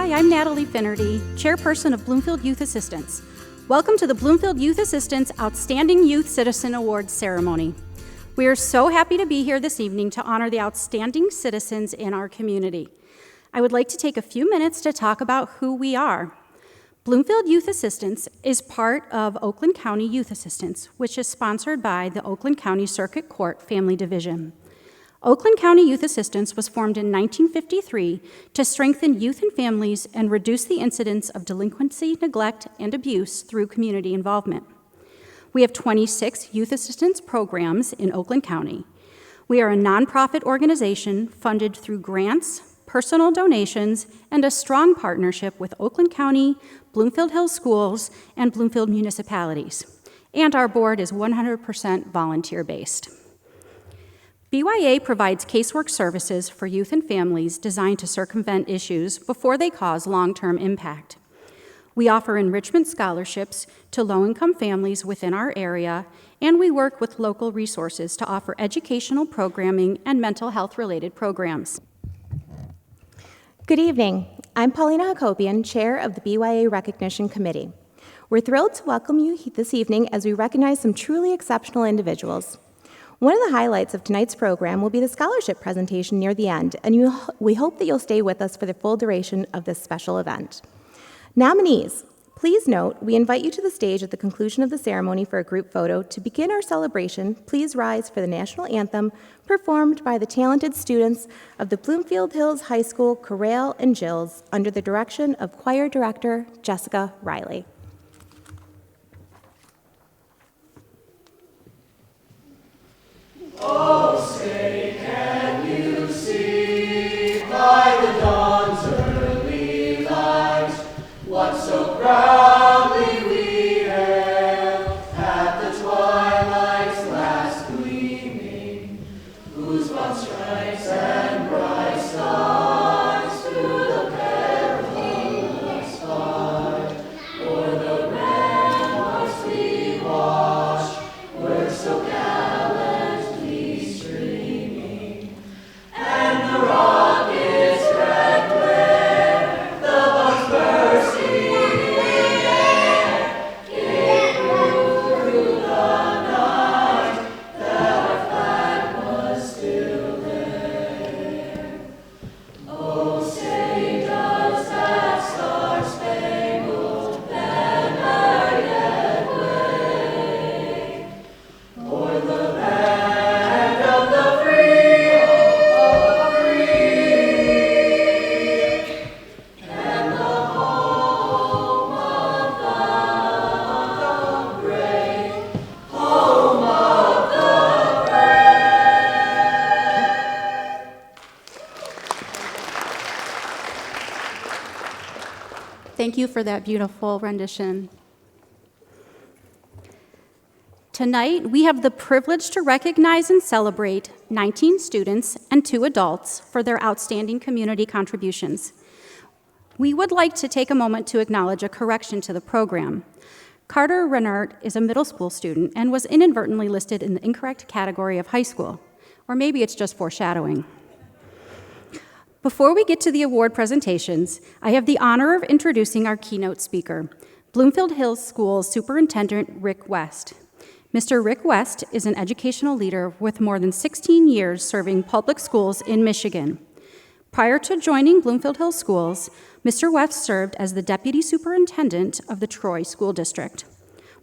Hi, I'm Natalie Finnerty, Chairperson of Bloomfield Youth Assistance. Welcome to the Bloomfield Youth Assistance Outstanding Youth Citizen Awards ceremony. We are so happy to be here this evening to honor the outstanding citizens in our community. I would like to take a few minutes to talk about who we are. Bloomfield Youth Assistance is part of Oakland County Youth Assistance, which is sponsored by the Oakland County Circuit Court Family Division. Oakland County Youth Assistance was formed in 1953 to strengthen youth and families and reduce the incidence of delinquency, neglect, and abuse through community involvement. We have 26 youth assistance programs in Oakland County. We are a nonprofit organization funded through grants, personal donations, and a strong partnership with Oakland County, Bloomfield Hills Schools, and Bloomfield municipalities. And our board is 100% volunteer-based. BYA provides casework services for youth and families designed to circumvent issues before they cause long-term impact. We offer enrichment scholarships to low-income families within our area, and we work with local resources to offer educational programming and mental health-related programs. Good evening. I'm Paulina Hakobian, Chair of the BYA Recognition Committee. We're thrilled to welcome you this evening as we recognize some truly exceptional individuals. One of the highlights of tonight's program will be the scholarship presentation near the end, and we hope that you'll stay with us for the full duration of this special event. Nominees, please note we invite you to the stage at the conclusion of the ceremony for a group photo. To begin our celebration, please rise for the national anthem performed by the talented students of the Bloomfield Hills High School Chorale and Jills under the direction of Choir Director Jessica Riley. Oh, say, can you see by the dawn's early light what so proudly we hailed at the twilight's last gleaming, whose broad stripes and bright stars through the perilous fight o'er the ramparts we watched were so gallantly streaming, and the rocket's red glare, the bombs bursting in the air, gave proof through the night that our flag was still there. Oh, say does that star-spangled banner yet wave o'er the land of the free, and the home of the brave, home of the brave. Thank you for that beautiful rendition. Tonight, we have the privilege to recognize and celebrate 19 students and 2 adults for their outstanding community contributions. We would like to take a moment to acknowledge a correction to the program. Carter Renard is a middle school student and was inadvertently listed in the incorrect category of high school, or maybe it's just foreshadowing. Before we get to the award presentations, I have the honor of introducing our keynote speaker, Bloomfield Hills School Superintendent Rick West. Mr. Rick West is an educational leader with more than 16 years serving public schools in Michigan. Prior to joining Bloomfield Hills Schools, Mr. West served as the Deputy Superintendent of the Troy School District.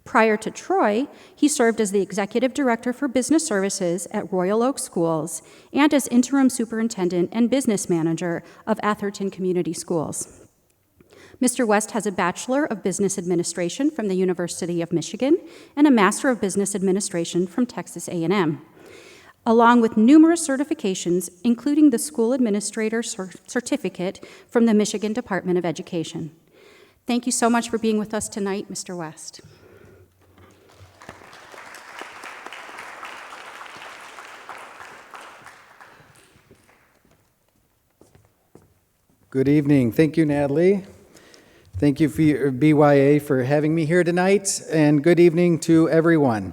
Prior to Troy, he served as the Executive Director for Business Services at Royal Oak Schools and as Interim Superintendent and Business Manager of Atherton Community Schools. Mr. West has a Bachelor of Business Administration from the University of Michigan and a Master of Business Administration from Texas A&M, along with numerous certifications, including the School Administrator Certificate from the Michigan Department of Education. Thank you so much for being with us tonight, Mr. West. Good evening. Thank you, Natalie. Thank you, BYA, for having me here tonight, and good evening to everyone.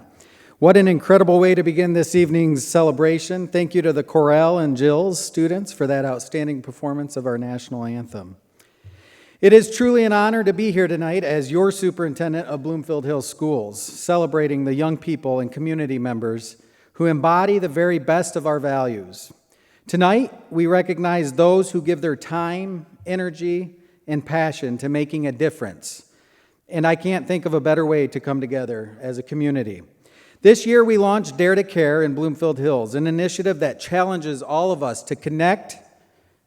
What an incredible way to begin this evening's celebration. Thank you to the Chorale and Jills students for that outstanding performance of our national anthem. It is truly an honor to be here tonight as your superintendent of Bloomfield Hills Schools, celebrating the young people and community members who embody the very best of our values. Tonight, we recognize those who give their time, energy, and passion to making a difference. And I can't think of a better way to come together as a community. This year, we launched Dare to Care in Bloomfield Hills, an initiative that challenges all of us to connect,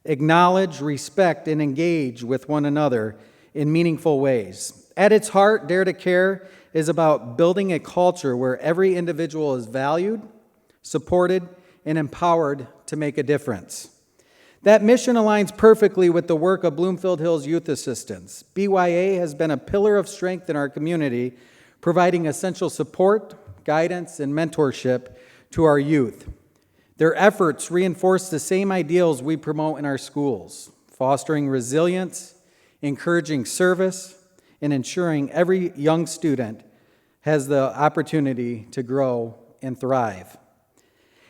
acknowledge, respect, and engage with one another in meaningful ways. At its heart, Dare to Care is about building a culture where every individual is valued, supported, and empowered to make a difference. That mission aligns perfectly with the work of Bloomfield Hills Youth Assistance. BYA has been a pillar of strength in our community, providing essential support, guidance, and mentorship to our youth. Their efforts reinforce the same ideals we promote in our schools, fostering resilience, encouraging service, and ensuring every young student has the opportunity to grow and thrive.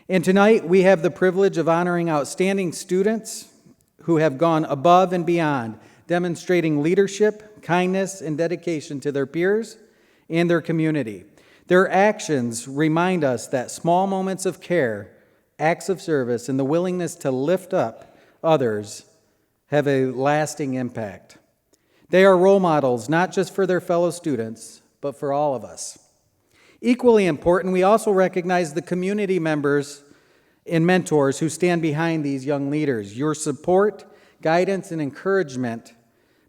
And tonight, we have the privilege of honoring outstanding students who have gone above and beyond, demonstrating leadership, kindness, and dedication to their peers and their community. Their actions remind us that small moments of care, acts of service, and the willingness to lift up others have a lasting impact. They are role models, not just for their fellow students, but for all of us. Equally important, we also recognize the community members and mentors who stand behind these young leaders. Your support, guidance, and encouragement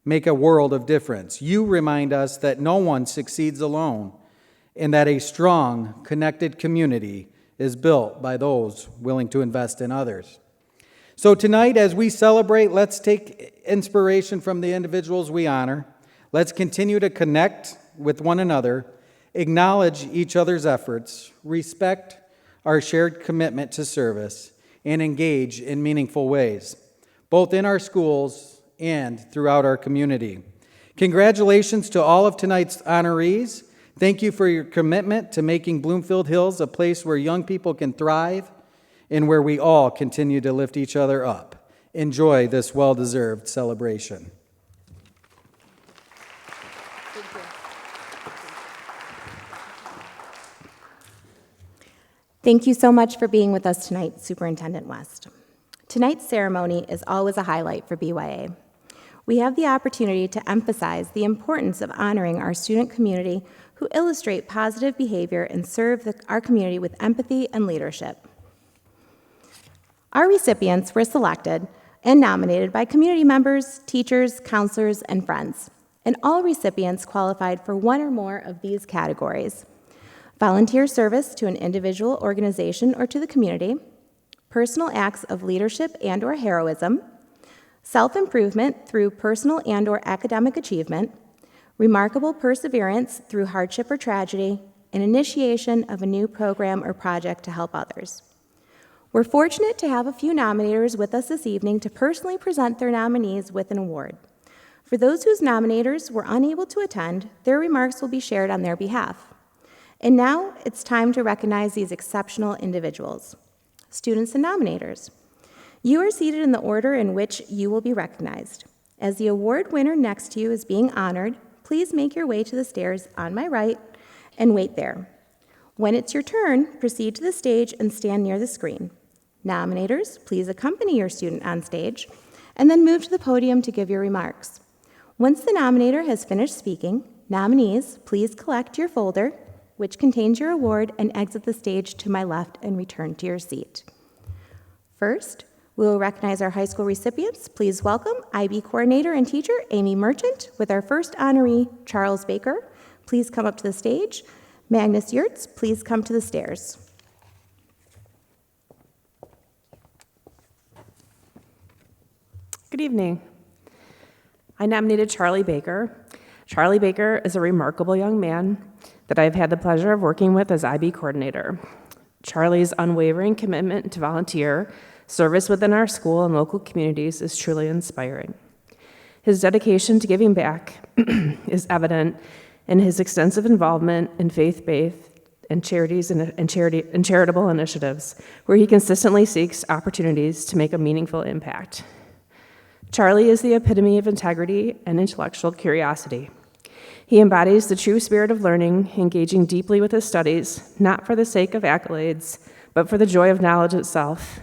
make a world of difference. You remind us that no one succeeds alone, and that a strong, connected community is built by those willing to invest in others. So tonight, as we celebrate, let's take inspiration from the individuals we honor. Let's continue to connect with one another, acknowledge each other's efforts, respect our shared commitment to service, and engage in meaningful ways, both in our schools and throughout our community. Congratulations to all of tonight's honorees. Thank you for your commitment to making Bloomfield Hills a place where young people can thrive and where we all continue to lift each other up. Enjoy this well-deserved celebration. Thank you so much for being with us tonight, Superintendent West. Tonight's ceremony is always a highlight for BYA. We have the opportunity to emphasize the importance of honoring our student community who illustrate positive behavior and serve our community with empathy and leadership. Our recipients were selected and nominated by community members, teachers, counselors, and friends, and all recipients qualified for one or more of these categories: volunteer service to an individual, organization, or to the community, personal acts of leadership and/or heroism, self-improvement through personal and/or academic achievement, remarkable perseverance through hardship or tragedy, and initiation of a new program or project to help others. We're fortunate to have a few nominators with us this evening to personally present their nominees with an award. For those whose nominators were unable to attend, their remarks will be shared on their behalf. And now it's time to recognize these exceptional individuals. Students and nominators, you are seated in the order in which you will be recognized. As the award winner next to you is being honored, please make your way to the stairs on my right and wait there. When it's your turn, proceed to the stage and stand near the screen. Nominators, please accompany your student on stage and then move to the podium to give your remarks. Once the nominator has finished speaking, nominees, please collect your folder, which contains your award, and exit the stage to my left and return to your seat. First, we will recognize our high school recipients. Please welcome IB coordinator and teacher Amy Merchant with our first honoree, Charles Baker. Please come up to the stage. Magnus Yurts, please come to the stairs. Good evening. I nominated Charlie Baker. Charlie Baker is a remarkable young man that I've had the pleasure of working with as IB coordinator. Charlie's unwavering commitment to volunteer service within our school and local communities is truly inspiring. His dedication to giving back is evident in his extensive involvement in faith-based and charities and charitable initiatives, where he consistently seeks opportunities to make a meaningful impact. Charlie is the epitome of integrity and intellectual curiosity. He embodies the true spirit of learning, engaging deeply with his studies, not for the sake of accolades, but for the joy of knowledge itself.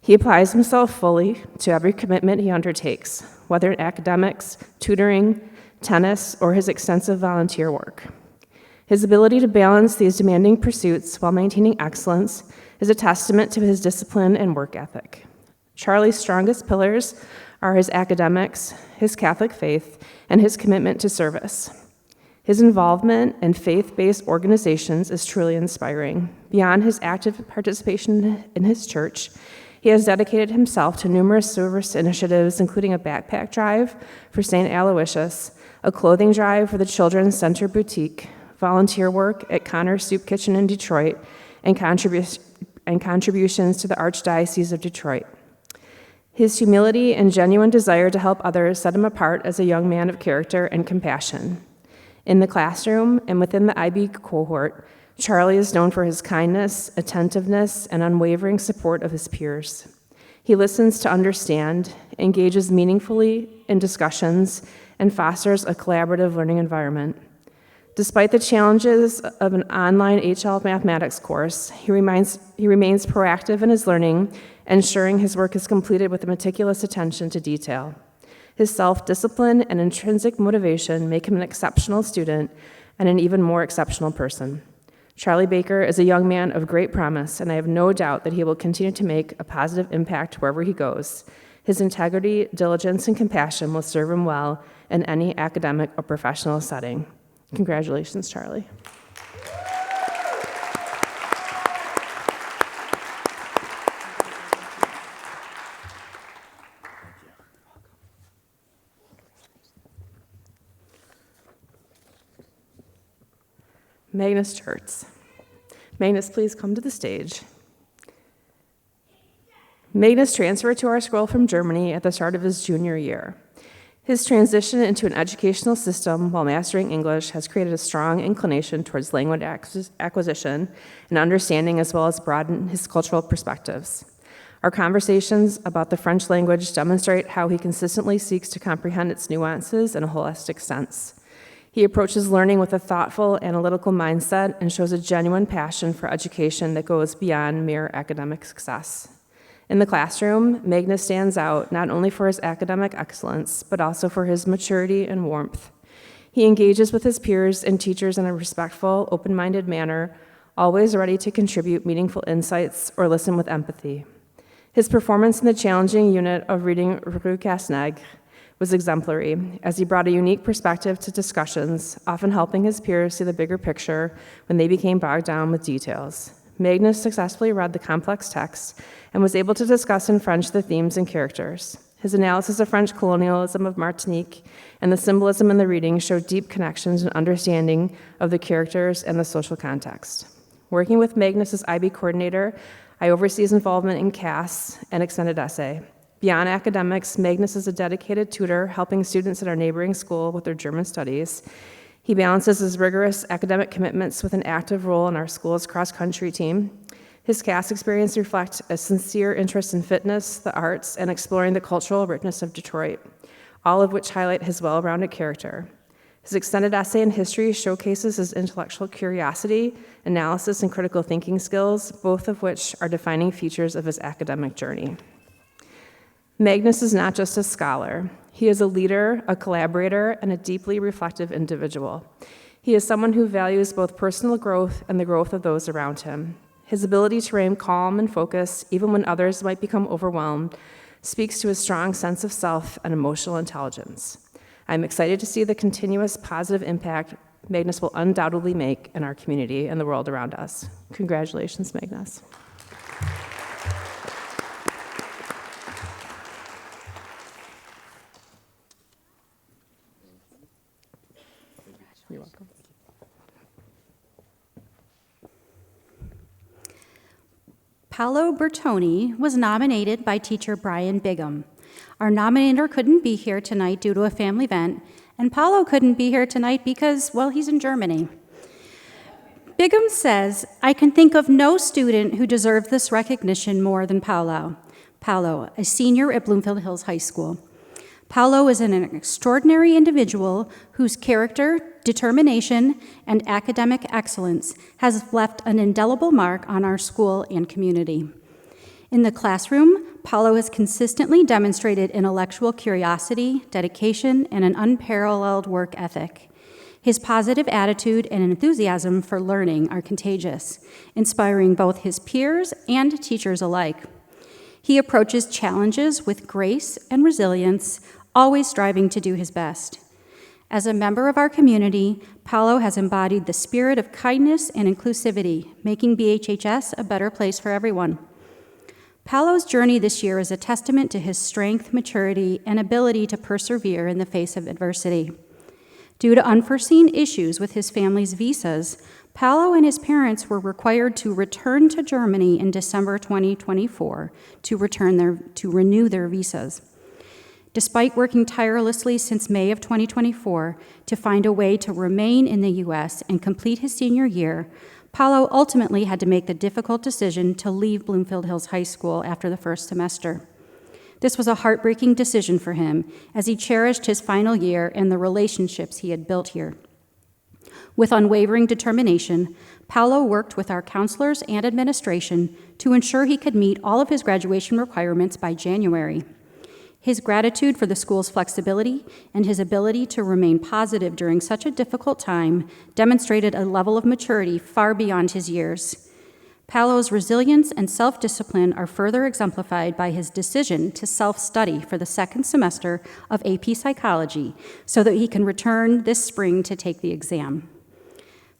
He applies himself fully to every commitment he undertakes, whether in academics, tutoring, tennis, or his extensive volunteer work. His ability to balance these demanding pursuits while maintaining excellence is a testament to his discipline and work ethic. Charlie's strongest pillars are his academics, his Catholic faith, and his commitment to service. His involvement in faith-based organizations is truly inspiring. Beyond his active participation in his church, he has dedicated himself to numerous service initiatives, including a backpack drive for St. Aloysius, a clothing drive for the Children's Center Boutique, volunteer work at Connor's Soup Kitchen in Detroit, and contributions to the Archdiocese of Detroit. His humility and genuine desire to help others set him apart as a young man of character and compassion. In the classroom and within the IB cohort, Charlie is known for his kindness, attentiveness, and unwavering support of his peers. He listens to understand, engages meaningfully in discussions, and fosters a collaborative learning environment. Despite the challenges of an online HL mathematics course, he remains proactive in his learning, ensuring his work is completed with a meticulous attention to detail. His self-discipline and intrinsic motivation make him an exceptional student and an even more exceptional person. Charlie Baker is a young man of great promise, and I have no doubt that he will continue to make a positive impact wherever he goes. His integrity, diligence, and compassion will serve him well in any academic or professional setting. Congratulations, Charlie. Magnus Church. Magnus, please come to the stage. Magnus transferred to our school from Germany at the start of his junior year. His transition into an educational system while mastering English has created a strong inclination towards language acquisition and understanding, as well as broaden his cultural perspectives. Our conversations about the French language demonstrate how he consistently seeks to comprehend its nuances in a holistic sense. He approaches learning with a thoughtful, analytical mindset and shows a genuine passion for education that goes beyond mere academic success. In the classroom, Magnus stands out not only for his academic excellence, but also for his maturity and warmth. He engages with his peers and teachers in a respectful, open-minded manner, always ready to contribute meaningful insights or listen with empathy. His performance in the challenging unit of reading Rue Casse-Nègre was exemplary, as he brought a unique perspective to discussions, often helping his peers see the bigger picture when they became bogged down with details. Magnus successfully read the complex text and was able to discuss in French the themes and characters. His analysis of French colonialism of Martinique and the symbolism in the reading showed deep connections and understanding of the characters and the social context. Working with Magnus as IB coordinator, I oversee his involvement in CAS and extended essay. Beyond academics, Magnus is a dedicated tutor helping students at our neighboring school with their German studies. He balances his rigorous academic commitments with an active role in our school's cross-country team. His CAS experience reflects a sincere interest in fitness, the arts, and exploring the cultural richness of Detroit, all of which highlight his well-rounded character. His extended essay in history showcases his intellectual curiosity, analysis, and critical thinking skills, both of which are defining features of his academic journey. Magnus is not just a scholar. He is a leader, a collaborator, and a deeply reflective individual. He is someone who values both personal growth and the growth of those around him. His ability to remain calm and focused, even when others might become overwhelmed, speaks to his strong sense of self and emotional intelligence. I'm excited to see the continuous positive impact Magnus will undoubtedly make in our community and the world around us. Congratulations, Magnus. You're welcome. Paolo Bertoni was nominated by teacher Brian Bigham. Our nominator couldn't be here tonight due to a family event, and Paolo couldn't be here tonight because, well, he's in Germany. Bigham says, "I can think of no student who deserved this recognition more than Paolo." Paolo, a senior at Bloomfield Hills High School. Paolo is an extraordinary individual whose character, determination, and academic excellence has left an indelible mark on our school and community. In the classroom, Paolo has consistently demonstrated intellectual curiosity, dedication, and an unparalleled work ethic. His positive attitude and enthusiasm for learning are contagious, inspiring both his peers and teachers alike. He approaches challenges with grace and resilience, always striving to do his best. As a member of our community, Paolo has embodied the spirit of kindness and inclusivity, making BHHS a better place for everyone. Paolo's journey this year is a testament to his strength, maturity, and ability to persevere in the face of adversity. Due to unforeseen issues with his family's visas, Paolo and his parents were required to return to Germany in December 2024 to renew their visas. Despite working tirelessly since May of 2024 to find a way to remain in the U.S. and complete his senior year, Paolo ultimately had to make the difficult decision to leave Bloomfield Hills High School after the first semester. This was a heartbreaking decision for him, as he cherished his final year and the relationships he had built here. With unwavering determination, Paolo worked with our counselors and administration to ensure he could meet all of his graduation requirements by January. His gratitude for the school's flexibility and his ability to remain positive during such a difficult time demonstrated a level of maturity far beyond his years. Paolo's resilience and self-discipline are further exemplified by his decision to self-study for the second semester of AP Psychology so that he can return this spring to take the exam.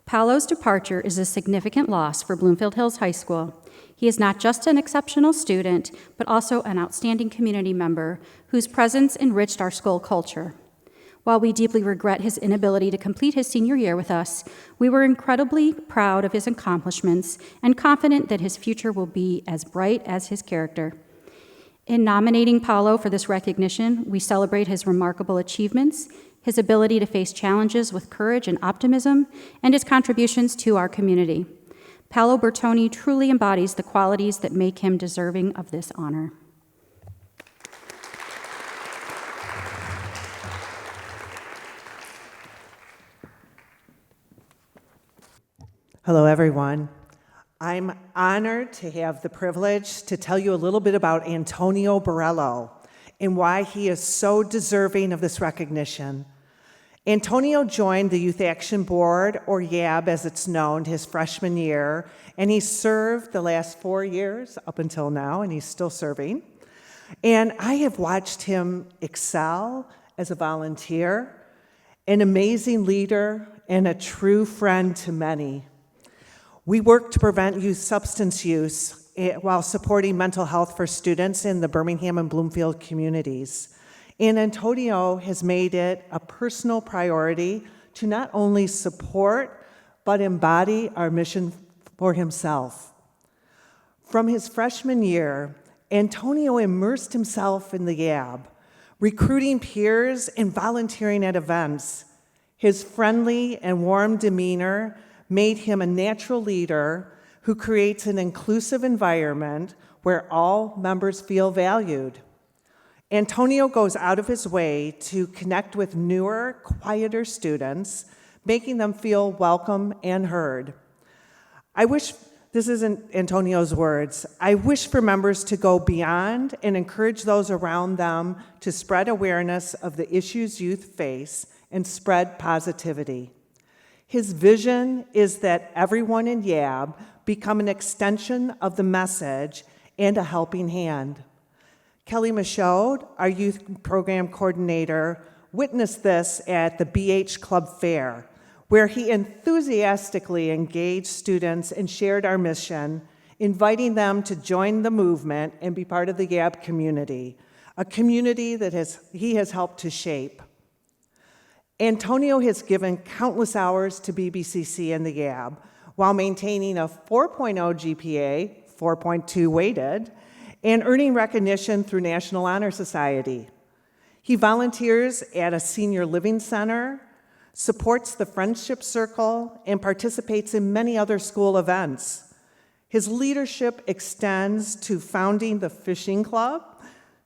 Paolo's departure is a significant loss for Bloomfield Hills High School. He is not just an exceptional student, but also an outstanding community member whose presence enriched our school culture. While we deeply regret his inability to complete his senior year with us, we were incredibly proud of his accomplishments and confident that his future will be as bright as his character. In nominating Paolo for this recognition, we celebrate his remarkable achievements, his ability to face challenges with courage and optimism, and his contributions to our community. Paolo Bertoni truly embodies the qualities that make him deserving of this honor. Hello, everyone. I'm honored to have the privilege to tell you a little bit about Antonio Borello and why he is so deserving of this recognition. Antonio joined the Youth Action Board, or YAB as it's known, his freshman year, and he served the last 4 years up until now, and he's still serving. And I have watched him excel as a volunteer, an amazing leader, and a true friend to many. We work to prevent youth substance use while supporting mental health for students in the Birmingham and Bloomfield communities. And Antonio has made it a personal priority to not only support, but embody our mission for himself. From his freshman year, Antonio immersed himself in the YAB, recruiting peers and volunteering at events. His friendly and warm demeanor made him a natural leader who creates an inclusive environment where all members feel valued. Antonio goes out of his way to connect with newer, quieter students, making them feel welcome and heard. This isn't Antonio's words, I wish for members to go beyond and encourage those around them to spread awareness of the issues youth face and spread positivity. His vision is that everyone in YAB become an extension of the message and a helping hand. Kelly Michaud, our youth program coordinator, witnessed this at the BH Club Fair, where he enthusiastically engaged students and shared our mission, inviting them to join the movement and be part of the YAB community, a community that he has helped to shape. Antonio has given countless hours to BBCC and the YAB while maintaining a 4.0 GPA, 4.2 weighted, and earning recognition through National Honor Society. He volunteers at a senior living center, supports the Friendship Circle, and participates in many other school events. His leadership extends to founding the Fishing Club,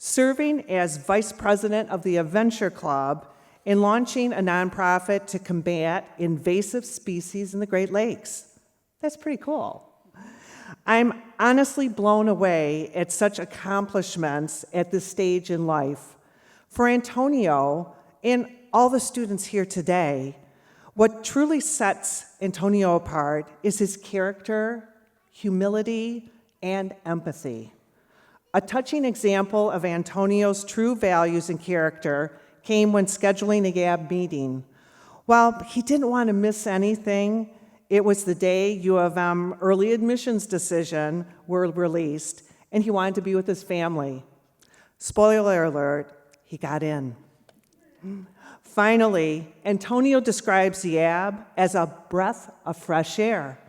serving as vice president of the Adventure Club, and launching a nonprofit to combat invasive species in the Great Lakes. That's pretty cool. I'm honestly blown away at such accomplishments at this stage in life. For Antonio and all the students here today, what truly sets Antonio apart is his character, humility, and empathy. A touching example of Antonio's true values and character came when scheduling a GAB meeting. While he didn't want to miss anything, it was the day U of M early admissions decision were released, and he wanted to be with his family. Spoiler alert, he got in. Finally, Antonio describes YAB as a breath of fresh air,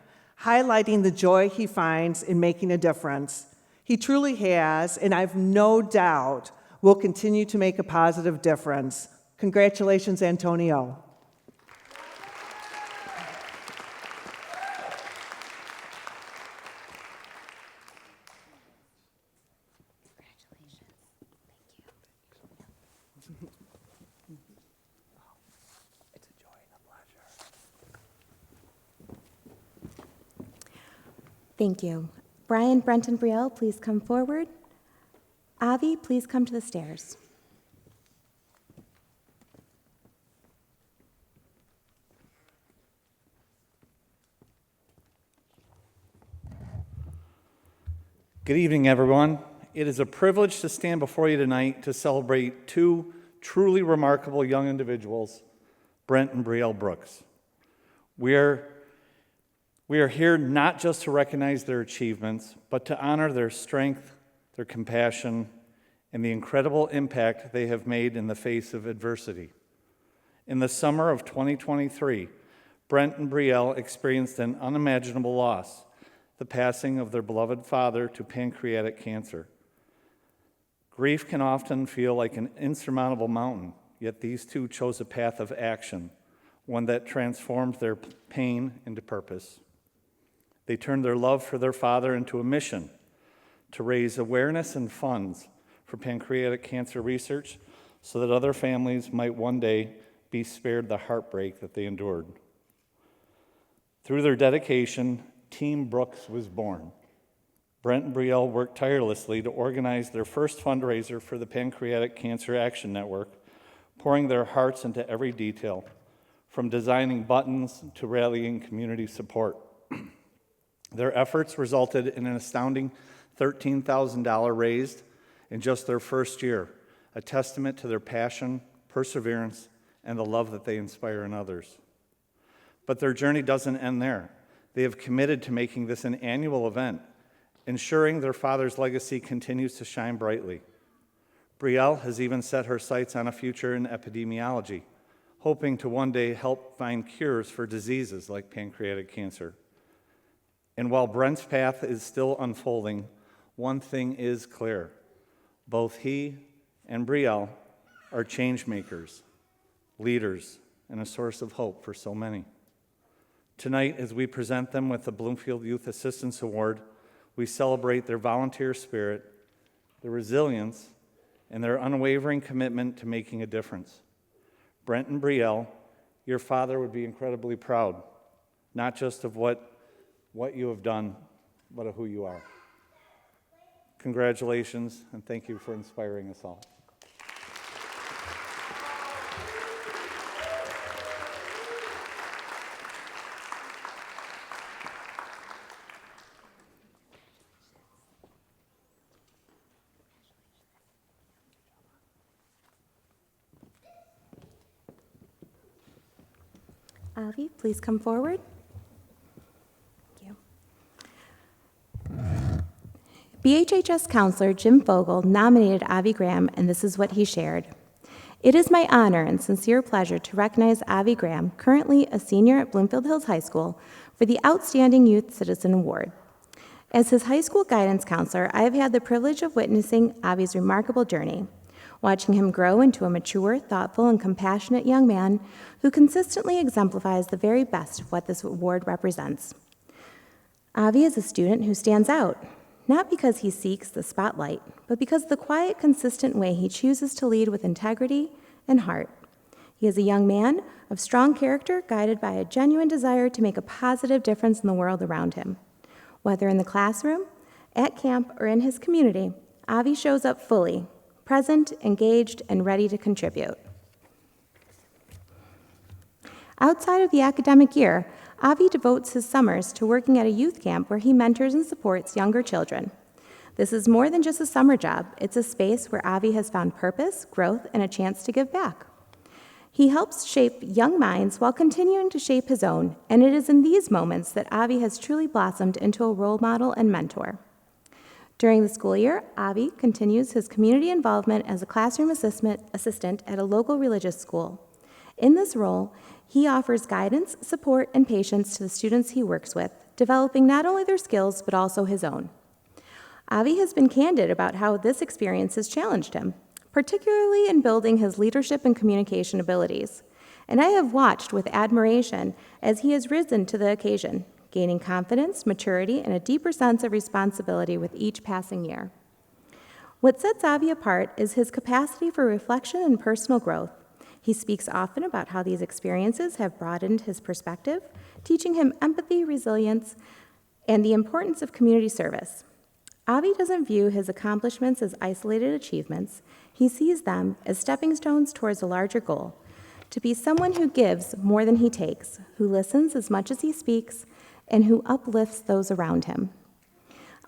highlighting the joy he finds in making a difference. He truly has, and I've no doubt will continue to make a positive difference. Congratulations, Antonio. Thank you. Brian, Brent, and Brielle, please come forward. Avi, please come to the stairs. Good evening, everyone. It is a privilege to stand before you tonight to celebrate two truly remarkable young individuals, Brent and Brielle Brooks. We are here not just to recognize their achievements, but to honor their strength, their compassion, and the incredible impact they have made in the face of adversity. In the summer of 2023, Brent and Brielle experienced an unimaginable loss, the passing of their beloved father to pancreatic cancer. Grief can often feel like an insurmountable mountain, yet these two chose a path of action, one that transformed their pain into purpose. They turned their love for their father into a mission to raise awareness and funds for pancreatic cancer research so that other families might one day be spared the heartbreak that they endured. Through their dedication, Team Brooks was born. Brent and Brielle worked tirelessly to organize their first fundraiser for the Pancreatic Cancer Action Network, pouring their hearts into every detail, from designing buttons to rallying community support. Their efforts resulted in an astounding $13,000 raised in just their first year, a testament to their passion, perseverance, and the love that they inspire in others. But their journey doesn't end there. They have committed to making this an annual event, ensuring their father's legacy continues to shine brightly. Brielle has even set her sights on a future in epidemiology, hoping to one day help find cures for diseases like pancreatic cancer. And while Brent's path is still unfolding, one thing is clear. Both he and Brielle are change makers, leaders, and a source of hope for so many. Tonight, as we present them with the Bloomfield Youth Assistance Award, we celebrate their volunteer spirit, their resilience, and their unwavering commitment to making a difference. Brent and Brielle, your father would be incredibly proud, not just of what you have done, but of who you are. Congratulations, and thank you for inspiring us all. Avi, please come forward. Thank you. BHHS counselor Jim Vogel nominated Avi Graham, and this is what he shared. It is my honor and sincere pleasure to recognize Avi Graham, currently a senior at Bloomfield Hills High School, for the Outstanding Youth Citizen Award. As his high school guidance counselor, I have had the privilege of witnessing Avi's remarkable journey, watching him grow into a mature, thoughtful, and compassionate young man who consistently exemplifies the very best of what this award represents. Avi is a student who stands out, not because he seeks the spotlight, but because of the quiet, consistent way he chooses to lead with integrity and heart. He is a young man of strong character, guided by a genuine desire to make a positive difference in the world around him. Whether in the classroom, at camp, or in his community, Avi shows up fully, present, engaged, and ready to contribute. Outside of the academic year, Avi devotes his summers to working at a youth camp where he mentors and supports younger children. This is more than just a summer job. It's a space where Avi has found purpose, growth, and a chance to give back. He helps shape young minds while continuing to shape his own, and it is in these moments that Avi has truly blossomed into a role model and mentor. During the school year, Avi continues his community involvement as a classroom assistant at a local religious school. In this role, he offers guidance, support, and patience to the students he works with, developing not only their skills, but also his own. Avi has been candid about how this experience has challenged him, particularly in building his leadership and communication abilities. And I have watched with admiration as he has risen to the occasion, gaining confidence, maturity, and a deeper sense of responsibility with each passing year. What sets Avi apart is his capacity for reflection and personal growth. He speaks often about how these experiences have broadened his perspective, teaching him empathy, resilience, and the importance of community service. Avi doesn't view his accomplishments as isolated achievements. He sees them as stepping stones towards a larger goal, to be someone who gives more than he takes, who listens as much as he speaks, and who uplifts those around him.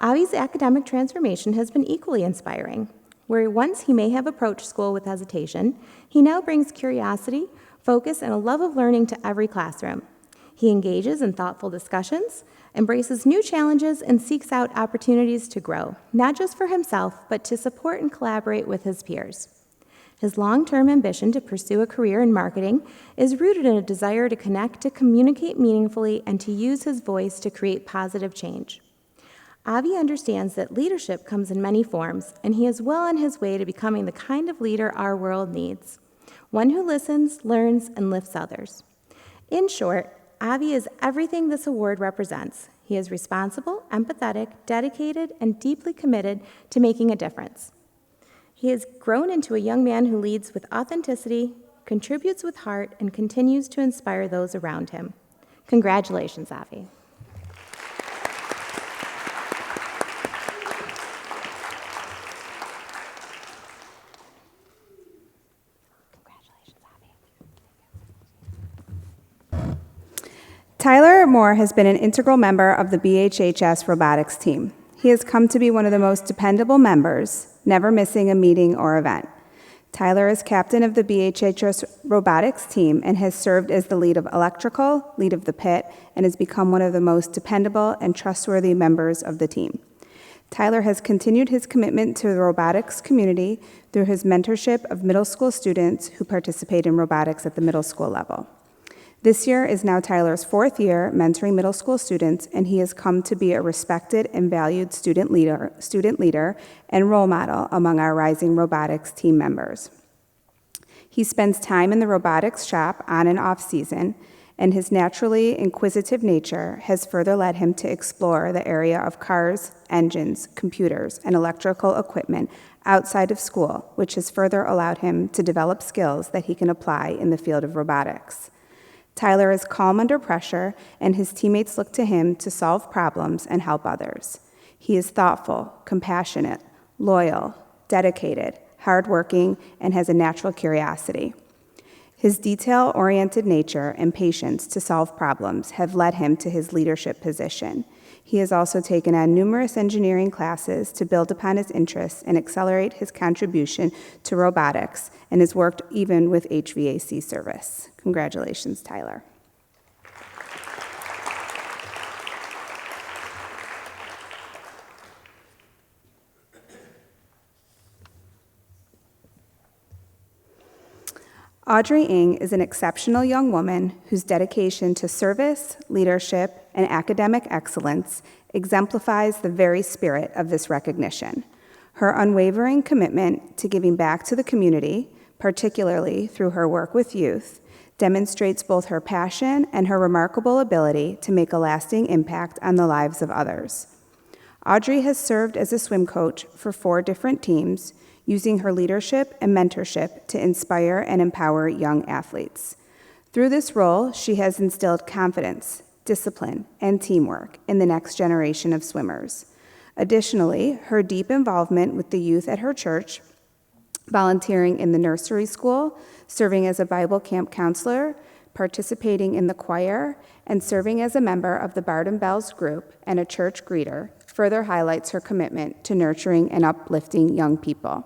Avi's academic transformation has been equally inspiring. Where once he may have approached school with hesitation, he now brings curiosity, focus, and a love of learning to every classroom. He engages in thoughtful discussions, embraces new challenges, and seeks out opportunities to grow, not just for himself, but to support and collaborate with his peers. His long-term ambition to pursue a career in marketing is rooted in a desire to connect, to communicate meaningfully, and to use his voice to create positive change. Avi understands that leadership comes in many forms, and he is well on his way to becoming the kind of leader our world needs, one who listens, learns, and lifts others. In short, Avi is everything this award represents. He is responsible, empathetic, dedicated, and deeply committed to making a difference. He has grown into a young man who leads with authenticity, contributes with heart, and continues to inspire those around him. Congratulations, Avi. Tyler Moore has been an integral member of the BHHS robotics team. He has come to be one of the most dependable members, never missing a meeting or event. Tyler is captain of the BHHS robotics team and has served as the lead of electrical, lead of the pit, and has become one of the most dependable and trustworthy members of the team. Tyler has continued his commitment to the robotics community through his mentorship of middle school students who participate in robotics at the middle school level. This year is now Tyler's 4th year mentoring middle school students, and he has come to be a respected and valued student leader and role model among our rising robotics team members. He spends time in the robotics shop on and off season, and his naturally inquisitive nature has further led him to explore the area of cars, engines, computers, and electrical equipment outside of school, which has further allowed him to develop skills that he can apply in the field of robotics. Tyler is calm under pressure, and his teammates look to him to solve problems and help others. He is thoughtful, compassionate, loyal, dedicated, hardworking, and has a natural curiosity. His detail-oriented nature and patience to solve problems have led him to his leadership position. He has also taken on numerous engineering classes to build upon his interests and accelerate his contribution to robotics, and has worked even with HVAC service. Congratulations, Tyler. Audrey Ng is an exceptional young woman whose dedication to service, leadership, and academic excellence exemplifies the very spirit of this recognition. Her unwavering commitment to giving back to the community, particularly through her work with youth, demonstrates both her passion and her remarkable ability to make a lasting impact on the lives of others. Audrey has served as a swim coach for 4 different teams, using her leadership and mentorship to inspire and empower young athletes. Through this role, she has instilled confidence, discipline, and teamwork in the next generation of swimmers. Additionally, her deep involvement with the youth at her church, volunteering in the nursery school, serving as a Bible camp counselor, participating in the choir, and serving as a member of the Barden Bells group and a church greeter further highlights her commitment to nurturing and uplifting young people.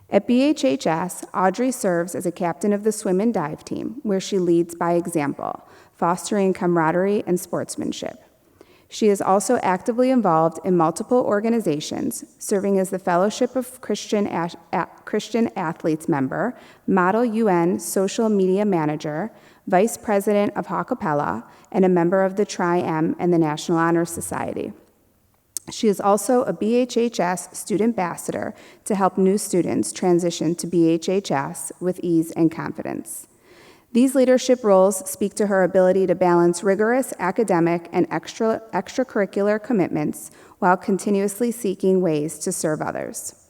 At BHHS, Audrey serves as a captain of the swim and dive team, where she leads by example, fostering camaraderie and sportsmanship. She is also actively involved in multiple organizations, serving as the Fellowship of Christian Athletes member, Model UN social media manager, vice president of Hawkapella, and a member of the Tri-M and the National Honor Society. She is also a BHHS student ambassador to help new students transition to BHHS with ease and confidence. These leadership roles speak to her ability to balance rigorous academic and extracurricular commitments while continuously seeking ways to serve others.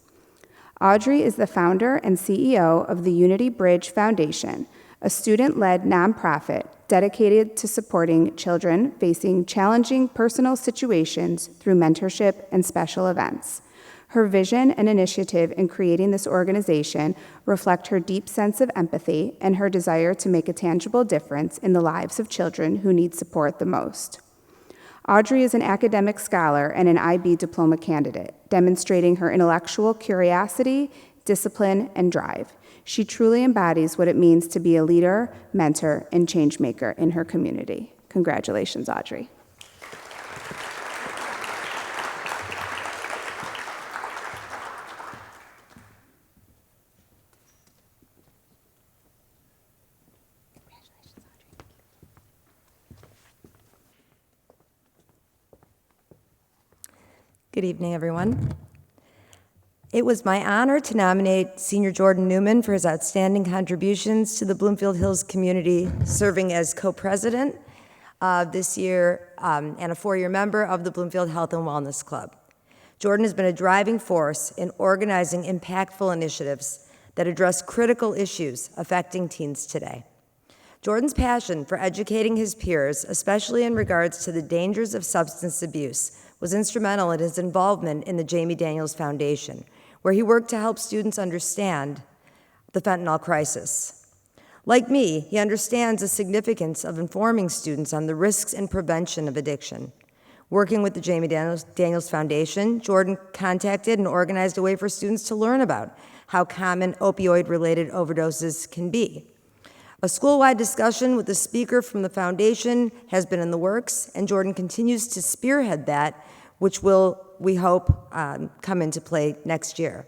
Audrey is the founder and CEO of the Unity Bridge Foundation, a student-led nonprofit dedicated to supporting children facing challenging personal situations through mentorship and special events. Her vision and initiative in creating this organization reflect her deep sense of empathy and her desire to make a tangible difference in the lives of children who need support the most. Audrey is an academic scholar and an IB diploma candidate, demonstrating her intellectual curiosity, discipline, and drive. She truly embodies what it means to be a leader, mentor, and change maker in her community. Congratulations, Audrey. Good evening, everyone. It was my honor to nominate Senior Jordan Newman for his outstanding contributions to the Bloomfield Hills community, serving as co-president this year and a 4-year member of the Bloomfield Health and Wellness Club. Jordan has been a driving force in organizing impactful initiatives that address critical issues affecting teens today. Jordan's passion for educating his peers, especially in regards to the dangers of substance abuse, was instrumental in his involvement in the Jamie Daniels Foundation, where he worked to help students understand the fentanyl crisis. Like me, he understands the significance of informing students on the risks and prevention of addiction. Working with the Jamie Daniels Foundation, Jordan contacted and organized a way for students to learn about how common opioid-related overdoses can be. A school-wide discussion with the speaker from the foundation has been in the works, and Jordan continues to spearhead that, which will, we hope, come into play next year.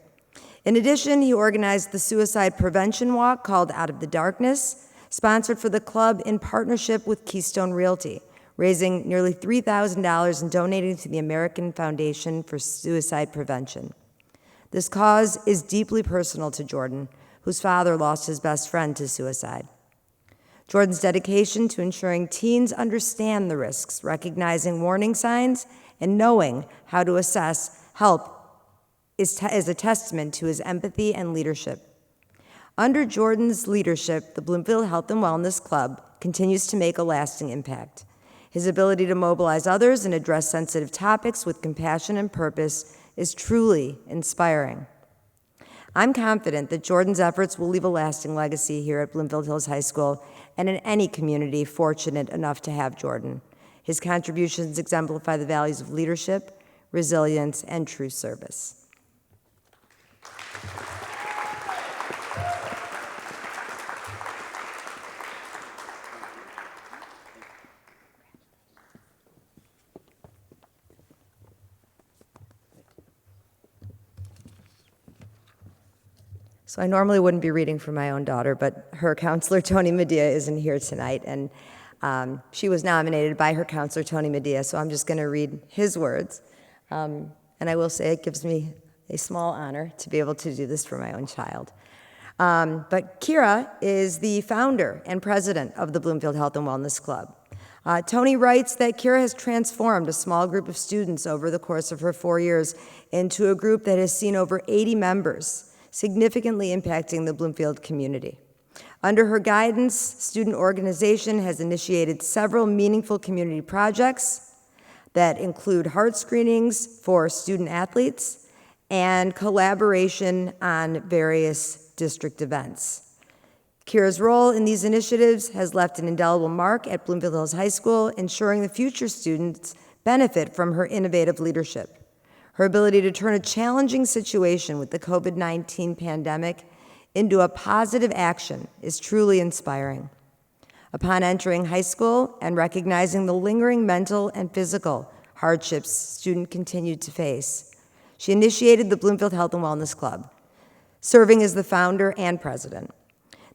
In addition, he organized the suicide prevention walk called Out of the Darkness, sponsored for the club in partnership with Keystone Realty, raising nearly $3,000 and donating to the American Foundation for Suicide Prevention. This cause is deeply personal to Jordan, whose father lost his best friend to suicide. Jordan's dedication to ensuring teens understand the risks, recognizing warning signs, and knowing how to assess help is a testament to his empathy and leadership. Under Jordan's leadership, the Bloomfield Health and Wellness Club continues to make a lasting impact. His ability to mobilize others and address sensitive topics with compassion and purpose is truly inspiring. I'm confident that Jordan's efforts will leave a lasting legacy here at Bloomfield Hills High School and in any community fortunate enough to have Jordan. His contributions exemplify the values of leadership, resilience, and true service. So I normally wouldn't be reading for my own daughter, but her counselor, Tony Medea, isn't here tonight, and she was nominated by her counselor, Tony Medea, so I'm just going to read his words. And I will say it gives me a small honor to be able to do this for my own child. But Kira is the founder and president of the Bloomfield Health and Wellness Club. Tony writes that Kira has transformed a small group of students over the course of her 4 years into a group that has seen over 80 members, significantly impacting the Bloomfield community. Under her guidance, student organization has initiated several meaningful community projects that include heart screenings for student athletes and collaboration on various district events. Kira's role in these initiatives has left an indelible mark at Bloomfield Hills High School, ensuring the future students benefit from her innovative leadership. Her ability to turn a challenging situation with the COVID-19 pandemic into a positive action is truly inspiring. Upon entering high school and recognizing the lingering mental and physical hardships students continued to face, she initiated the Bloomfield Health and Wellness Club, serving as the founder and president.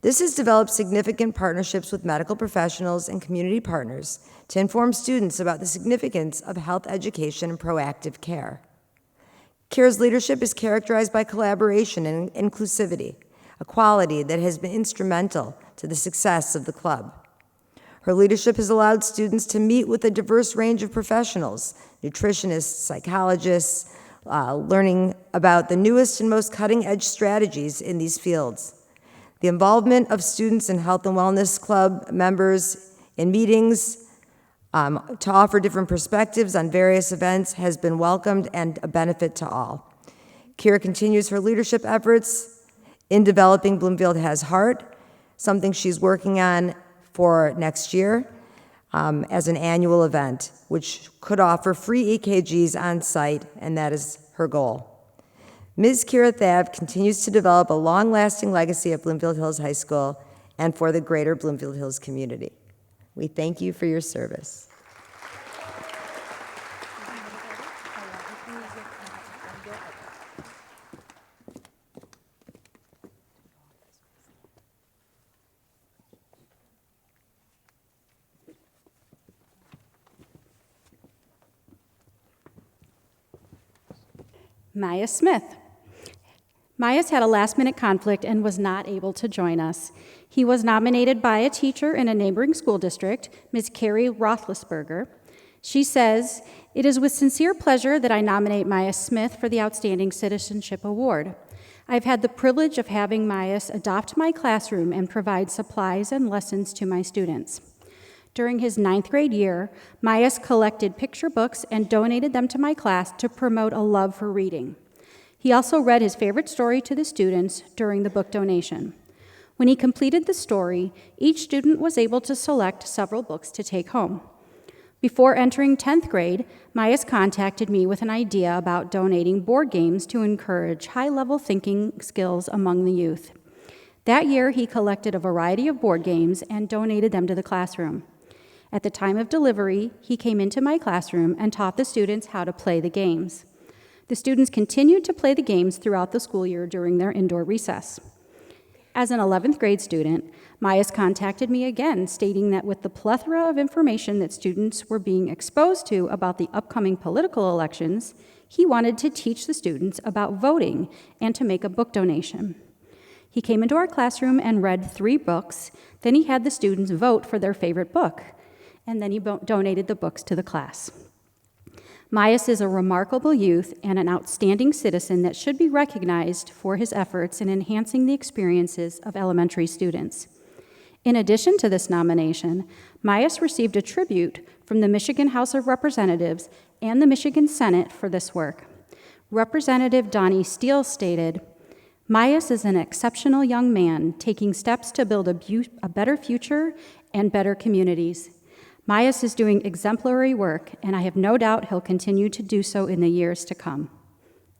This has developed significant partnerships with medical professionals and community partners to inform students about the significance of health education and proactive care. Kira's leadership is characterized by collaboration and inclusivity, a quality that has been instrumental to the success of the club. Her leadership has allowed students to meet with a diverse range of professionals, nutritionists, psychologists, learning about the newest and most cutting-edge strategies in these fields. The involvement of students in Health and Wellness Club members in meetings to offer different perspectives on various events has been welcomed and a benefit to all. Kira continues her leadership efforts in developing Bloomfield Has Heart, something she's working on for next year as an annual event, which could offer free EKGs on site, and that is her goal. Ms. Kira Thav continues to develop a long-lasting legacy at Bloomfield Hills High School and for the greater Bloomfield Hills community. We thank you for your service. Maya Smith. Maya's had a last-minute conflict and was not able to join us. He was nominated by a teacher in a neighboring school district, Ms. Carrie Roethlisberger. She says, "It is with sincere pleasure that I nominate Maya Smith for the Outstanding Citizenship Award. I've had the privilege of having Maya adopt my classroom and provide supplies and lessons to my students. During his 9th grade year, Maya collected picture books and donated them to my class to promote a love for reading. He also read his favorite story to the students during the book donation. When he completed the story, each student was able to select several books to take home. Before entering 10th grade, Myas contacted me with an idea about donating board games to encourage high-level thinking skills among the youth. That year, he collected a variety of board games and donated them to the classroom. At the time of delivery, he came into my classroom and taught the students how to play the games. The students continued to play the games throughout the school year during their indoor recess. As an 11th grade student, Myas contacted me again, stating that with the plethora of information that students were being exposed to about the upcoming political elections, he wanted to teach the students about voting and to make a book donation. He came into our classroom and read 3 books, then he had the students vote for their favorite book, and then he donated the books to the class. Myas is a remarkable youth and an outstanding citizen that should be recognized for his efforts in enhancing the experiences of elementary students. In addition to this nomination, Myas received a tribute from the Michigan House of Representatives and the Michigan Senate for this work. Representative Donnie Steele stated, "Myas is an exceptional young man taking steps to build a better future and better communities. Myas is doing exemplary work, and I have no doubt he'll continue to do so in the years to come."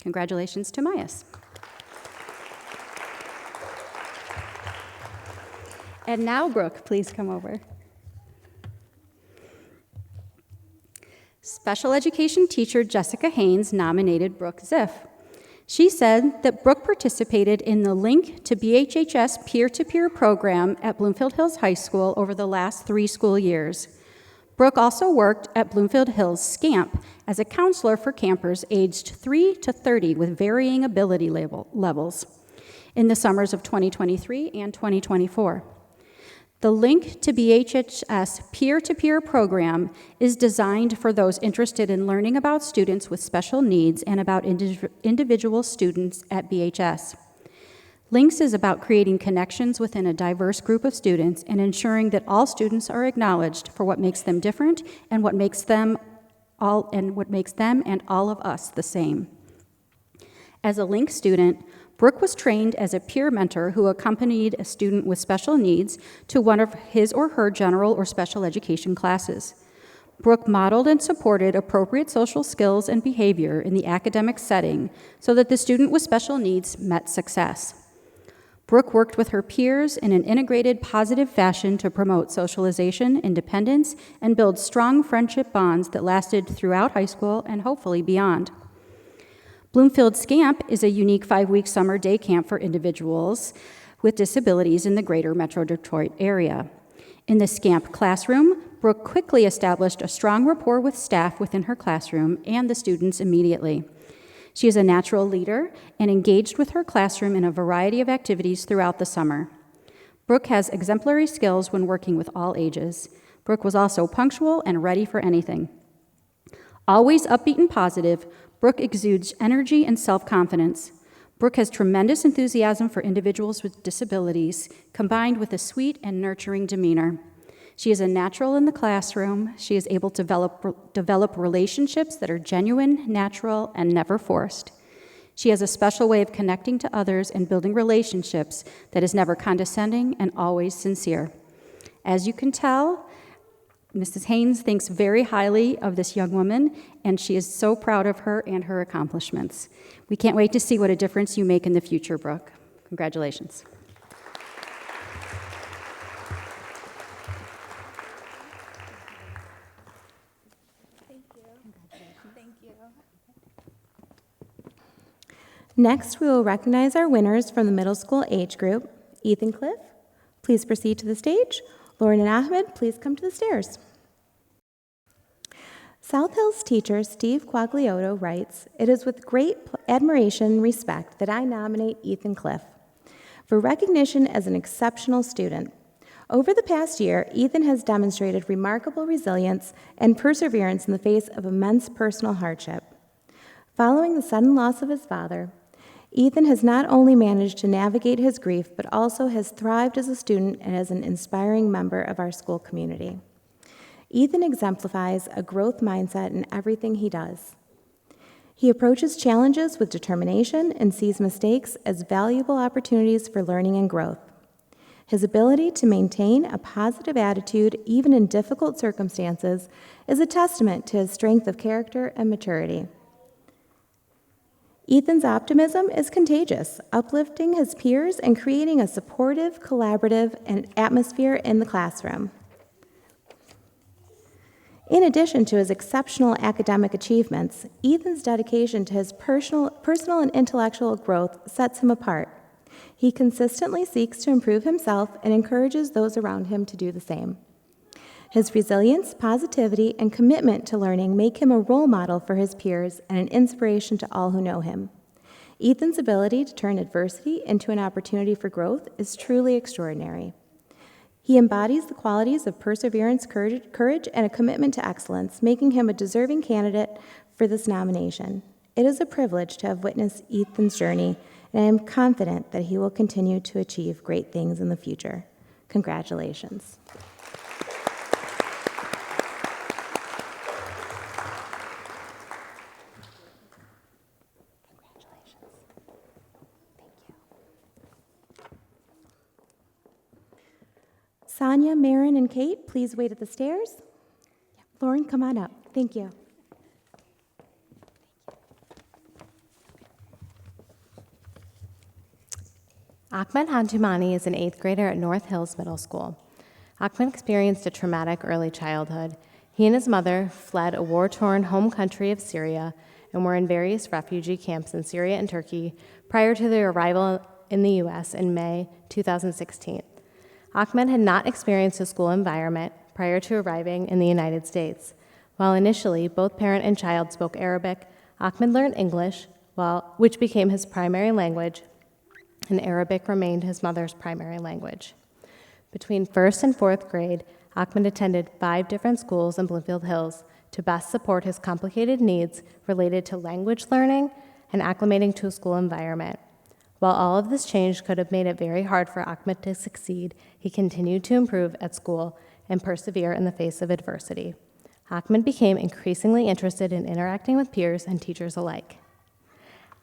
Congratulations to Myas. And now, Brooke, please come over. Special education teacher Jessica Haynes nominated Brooke Ziff. She said that Brooke participated in the Link to BHHS peer-to-peer program at Bloomfield Hills High School over the last 3 school years. Brooke also worked at Bloomfield Hills SCAMP as a counselor for campers aged 3 to 30 with varying ability levels in the summers of 2023 and 2024. The Link to BHSS peer-to-peer program is designed for those interested in learning about students with special needs and about individual students at BHS. Links is about creating connections within a diverse group of students and ensuring that all students are acknowledged for what makes them different and what makes them and all of us the same. As a Link student, Brooke was trained as a peer mentor who accompanied a student with special needs to one of his or her general or special education classes. Brooke modeled and supported appropriate social skills and behavior in the academic setting so that the student with special needs met success. Brooke worked with her peers in an integrated, positive fashion to promote socialization, independence, and build strong friendship bonds that lasted throughout high school and hopefully beyond. Bloomfield SCAMP is a unique 5-week summer day camp for individuals with disabilities in the greater Metro Detroit area. In the SCAMP classroom, Brooke quickly established a strong rapport with staff within her classroom and the students immediately. She is a natural leader and engaged with her classroom in a variety of activities throughout the summer. Brooke has exemplary skills when working with all ages. Brooke was also punctual and ready for anything. Always upbeat and positive, Brooke exudes energy and self-confidence. Brooke has tremendous enthusiasm for individuals with disabilities, combined with a sweet and nurturing demeanor. She is a natural in the classroom. She is able to develop relationships that are genuine, natural, and never forced. She has a special way of connecting to others and building relationships that is never condescending and always sincere. As you can tell, Mrs. Haynes thinks very highly of this young woman, and she is so proud of her and her accomplishments. We can't wait to see what a difference you make in the future, Brooke. Congratulations. Next, we will recognize our winners from the middle school age group. Ethan Cliff, please proceed to the stage. Lauren and Ahmed, please come to the stairs. South Hills teacher Steve Quagliotto writes, "It is with great admiration and respect that I nominate Ethan Cliff for recognition as an exceptional student. Over the past year, Ethan has demonstrated remarkable resilience and perseverance in the face of immense personal hardship. Following the sudden loss of his father, Ethan has not only managed to navigate his grief, but also has thrived as a student and as an inspiring member of our school community. Ethan exemplifies a growth mindset in everything he does. He approaches challenges with determination and sees mistakes as valuable opportunities for learning and growth. His ability to maintain a positive attitude, even in difficult circumstances, is a testament to his strength of character and maturity. Ethan's optimism is contagious, uplifting his peers and creating a supportive, collaborative, atmosphere in the classroom. In addition to his exceptional academic achievements, Ethan's dedication to his personal and intellectual growth sets him apart. He consistently seeks to improve himself and encourages those around him to do the same. His resilience, positivity, and commitment to learning make him a role model for his peers and an inspiration to all who know him. Ethan's ability to turn adversity into an opportunity for growth is truly extraordinary. He embodies the qualities of perseverance, courage, and a commitment to excellence, making him a deserving candidate for this nomination. It is a privilege to have witnessed Ethan's journey, and I am confident that he will continue to achieve great things in the future. Congratulations. Sonia, Marin, and Kate, please wait at the stairs. Lauren, come on up. Thank you. Ahmed Hanjumani is an 8th grader at North Hills Middle School. Ahmed experienced a traumatic early childhood. He and his mother fled a war-torn home country of Syria and were in various refugee camps in Syria and Turkey prior to their arrival in the U.S. in May 2016. Ahmed had not experienced a school environment prior to arriving in the United States. While initially both parent and child spoke Arabic, Ahmed learned English, which became his primary language, and Arabic remained his mother's primary language. Between first and fourth grade, Ahmed attended 5 different schools in Bloomfield Hills to best support his complicated needs related to language learning and acclimating to a school environment. While all of this change could have made it very hard for Ahmed to succeed, he continued to improve at school and persevere in the face of adversity. Ahmed became increasingly interested in interacting with peers and teachers alike.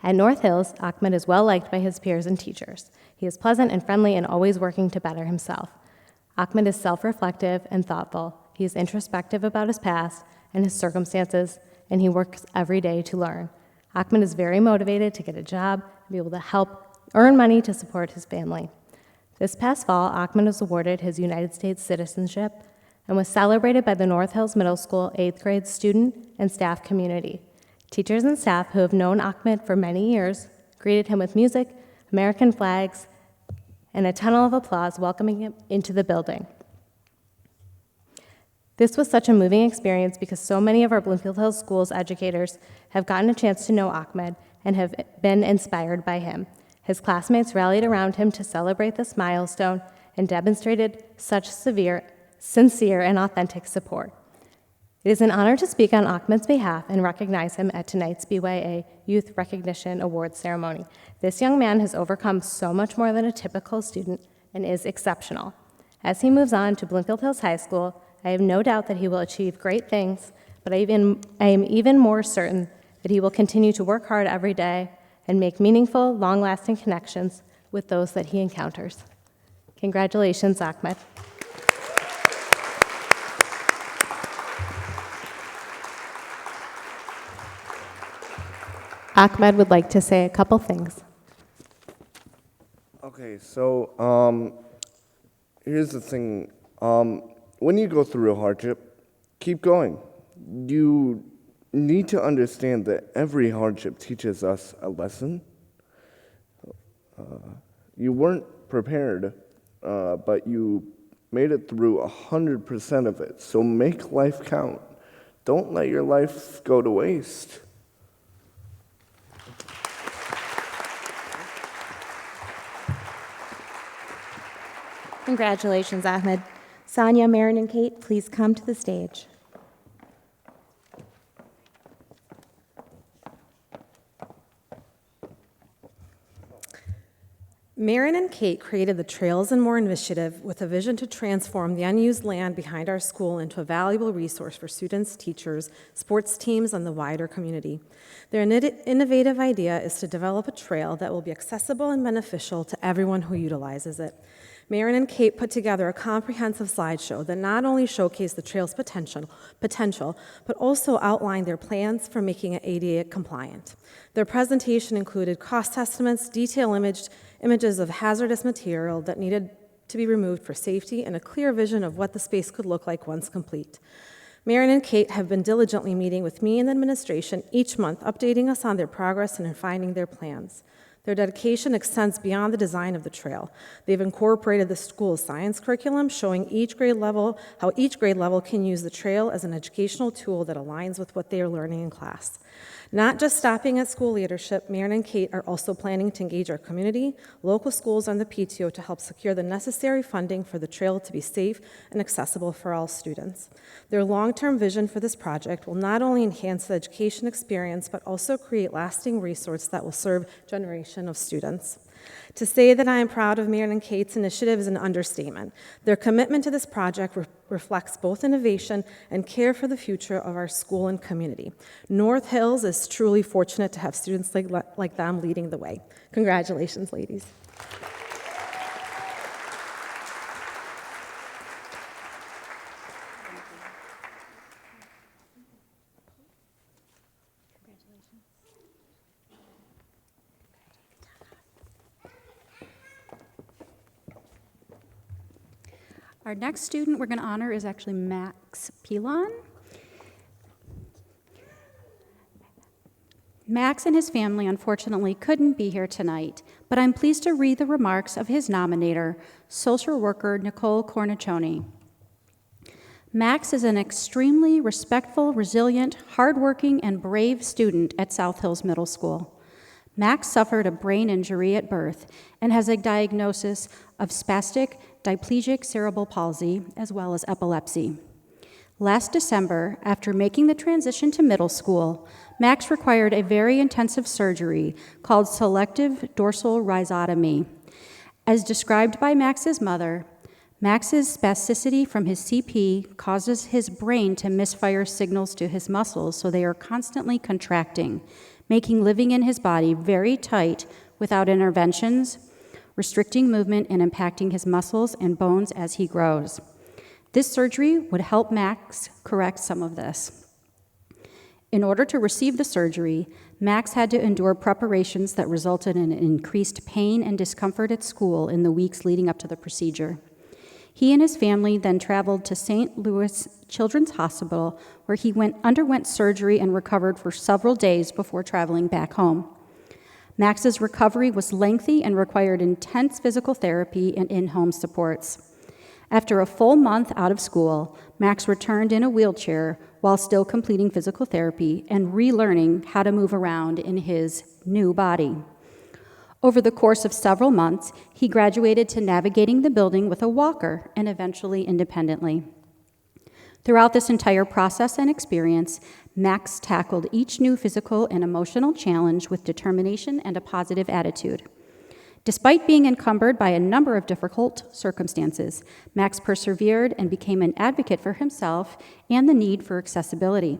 At North Hills, Ahmed is well liked by his peers and teachers. He is pleasant and friendly and always working to better himself. Ahmed is self-reflective and thoughtful. He is introspective about his past and his circumstances, and he works every day to learn. Ahmed is very motivated to get a job and be able to help earn money to support his family. This past fall, Ahmed was awarded his United States citizenship and was celebrated by the North Hills Middle School 8th grade student and staff community. Teachers and staff who have known Ahmed for many years greeted him with music, American flags, and a tunnel of applause welcoming him into the building. This was such a moving experience because so many of our Bloomfield Hills Schools educators have gotten a chance to know Ahmed and have been inspired by him. His classmates rallied around him to celebrate this milestone and demonstrated such sincere, and authentic support. It is an honor to speak on Ahmed's behalf and recognize him at tonight's BYA Youth Recognition Awards ceremony. This young man has overcome so much more than a typical student and is exceptional. As he moves on to Bloomfield Hills High School, I have no doubt that he will achieve great things, but I am even more certain that he will continue to work hard every day and make meaningful, long-lasting connections with those that he encounters. Congratulations, Ahmed. Ahmed would like to say a couple things. Okay, so here's the thing. When you go through a hardship, keep going. You need to understand that every hardship teaches us a lesson. You weren't prepared, but you made it through 100% of it. So make life count. Don't let your life go to waste. Congratulations, Ahmed. Sonia, Marin, and Kate, please come to the stage. Marin and Kate created the Trails and More initiative with a vision to transform the unused land behind our school into a valuable resource for students, teachers, sports teams, and the wider community. Their innovative idea is to develop a trail that will be accessible and beneficial to everyone who utilizes it. Marin and Kate put together a comprehensive slideshow that not only showcased the trail's potential, but also outlined their plans for making it ADA compliant. Their presentation included cost estimates, detailed images of hazardous material that needed to be removed for safety, and a clear vision of what the space could look like once complete. Marin and Kate have been diligently meeting with me and the administration each month, updating us on their progress and refining their plans. Their dedication extends beyond the design of the trail. They've incorporated the school's science curriculum, showing how each grade level can use the trail as an educational tool that aligns with what they are learning in class. Not just stopping at school leadership, Marin and Kate are also planning to engage our community, local schools, and the PTO to help secure the necessary funding for the trail to be safe and accessible for all students. Their long-term vision for this project will not only enhance the education experience, but also create lasting resources that will serve a generation of students. To say that I am proud of Marin and Kate's initiative is an understatement. Their commitment to this project reflects both innovation and care for the future of our school and community. North Hills is truly fortunate to have students like them leading the way. Congratulations, ladies. Our next student we're going to honor is actually Max Pilon. Max and his family unfortunately couldn't be here tonight, but I'm pleased to read the remarks of his nominator, social worker Nicole Cornicioni. Max is an extremely respectful, resilient, hardworking, and brave student at South Hills Middle School. Max suffered a brain injury at birth and has a diagnosis of spastic diplegic cerebral palsy, as well as epilepsy. Last December, after making the transition to middle school, Max required a very intensive surgery called selective dorsal rhizotomy. As described by Max's mother, Max's spasticity from his CP causes his brain to misfire signals to his muscles, so they are constantly contracting, making living in his body very tight without interventions, restricting movement and impacting his muscles and bones as he grows. This surgery would help Max correct some of this. In order to receive the surgery, Max had to endure preparations that resulted in increased pain and discomfort at school in the weeks leading up to the procedure. He and his family then traveled to St. Louis Children's Hospital, where he underwent surgery and recovered for several days before traveling back home. Max's recovery was lengthy and required intense physical therapy and in-home supports. After a full month out of school, Max returned in a wheelchair while still completing physical therapy and relearning how to move around in his new body. Over the course of several months, he graduated to navigating the building with a walker and eventually independently. Throughout this entire process and experience, Max tackled each new physical and emotional challenge with determination and a positive attitude. Despite being encumbered by a number of difficult circumstances, Max persevered and became an advocate for himself and the need for accessibility.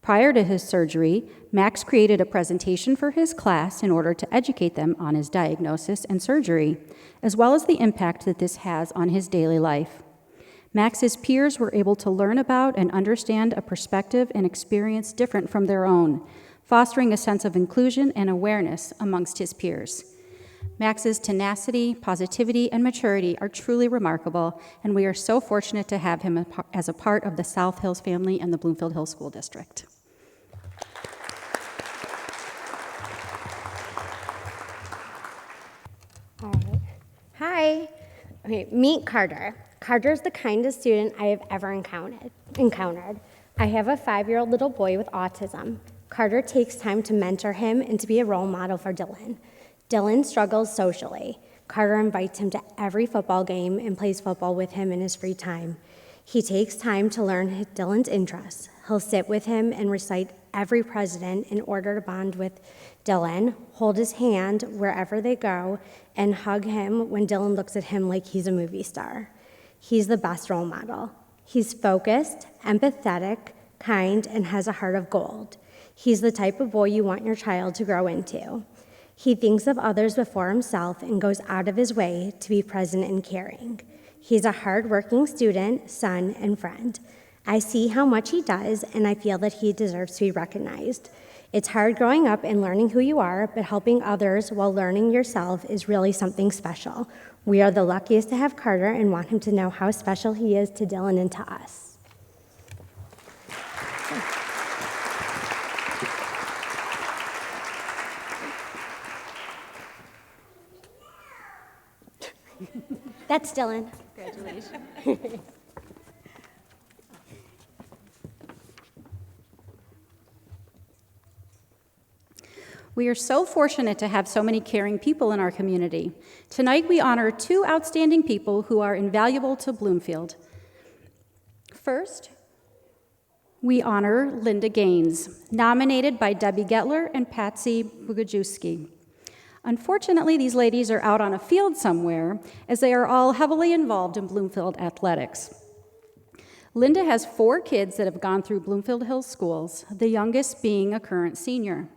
Prior to his surgery, Max created a presentation for his class in order to educate them on his diagnosis and surgery, as well as the impact that this has on his daily life. Max's peers were able to learn about and understand a perspective and experience different from their own, fostering a sense of inclusion and awareness amongst his peers. Max's tenacity, positivity, and maturity are truly remarkable, and we are so fortunate to have him as a part of the South Hills family and the Bloomfield Hills School District. All right. Hi. Okay, meet Carter. Carter's the kindest student I have ever encountered. I have a 5-year-old little boy with autism. Carter takes time to mentor him and to be a role model for Dylan. Dylan struggles socially. Carter invites him to every football game and plays football with him in his free time. He takes time to learn Dylan's interests. He'll sit with him and recite every president in order to bond with Dylan, hold his hand wherever they go, and hug him when Dylan looks at him like he's a movie star. He's the best role model. He's focused, empathetic, kind, and has a heart of gold. He's the type of boy you want your child to grow into. He thinks of others before himself and goes out of his way to be present and caring. He's a hardworking student, son, and friend. I see how much he does, and I feel that he deserves to be recognized. It's hard growing up and learning who you are, but helping others while learning yourself is really something special. We are the luckiest to have Carter and want him to know how special he is to Dylan and to us. That's Dylan. Congratulations. We are so fortunate to have so many caring people in our community. Tonight, we honor 2 outstanding people who are invaluable to Bloomfield. First, we honor Linda Gaines, nominated by Debbie Getler and Patsy Bugajewski. Unfortunately, these ladies are out on a field somewhere, as they are all heavily involved in Bloomfield athletics. Linda has 4 kids that have gone through Bloomfield Hills schools, the youngest being a current senior.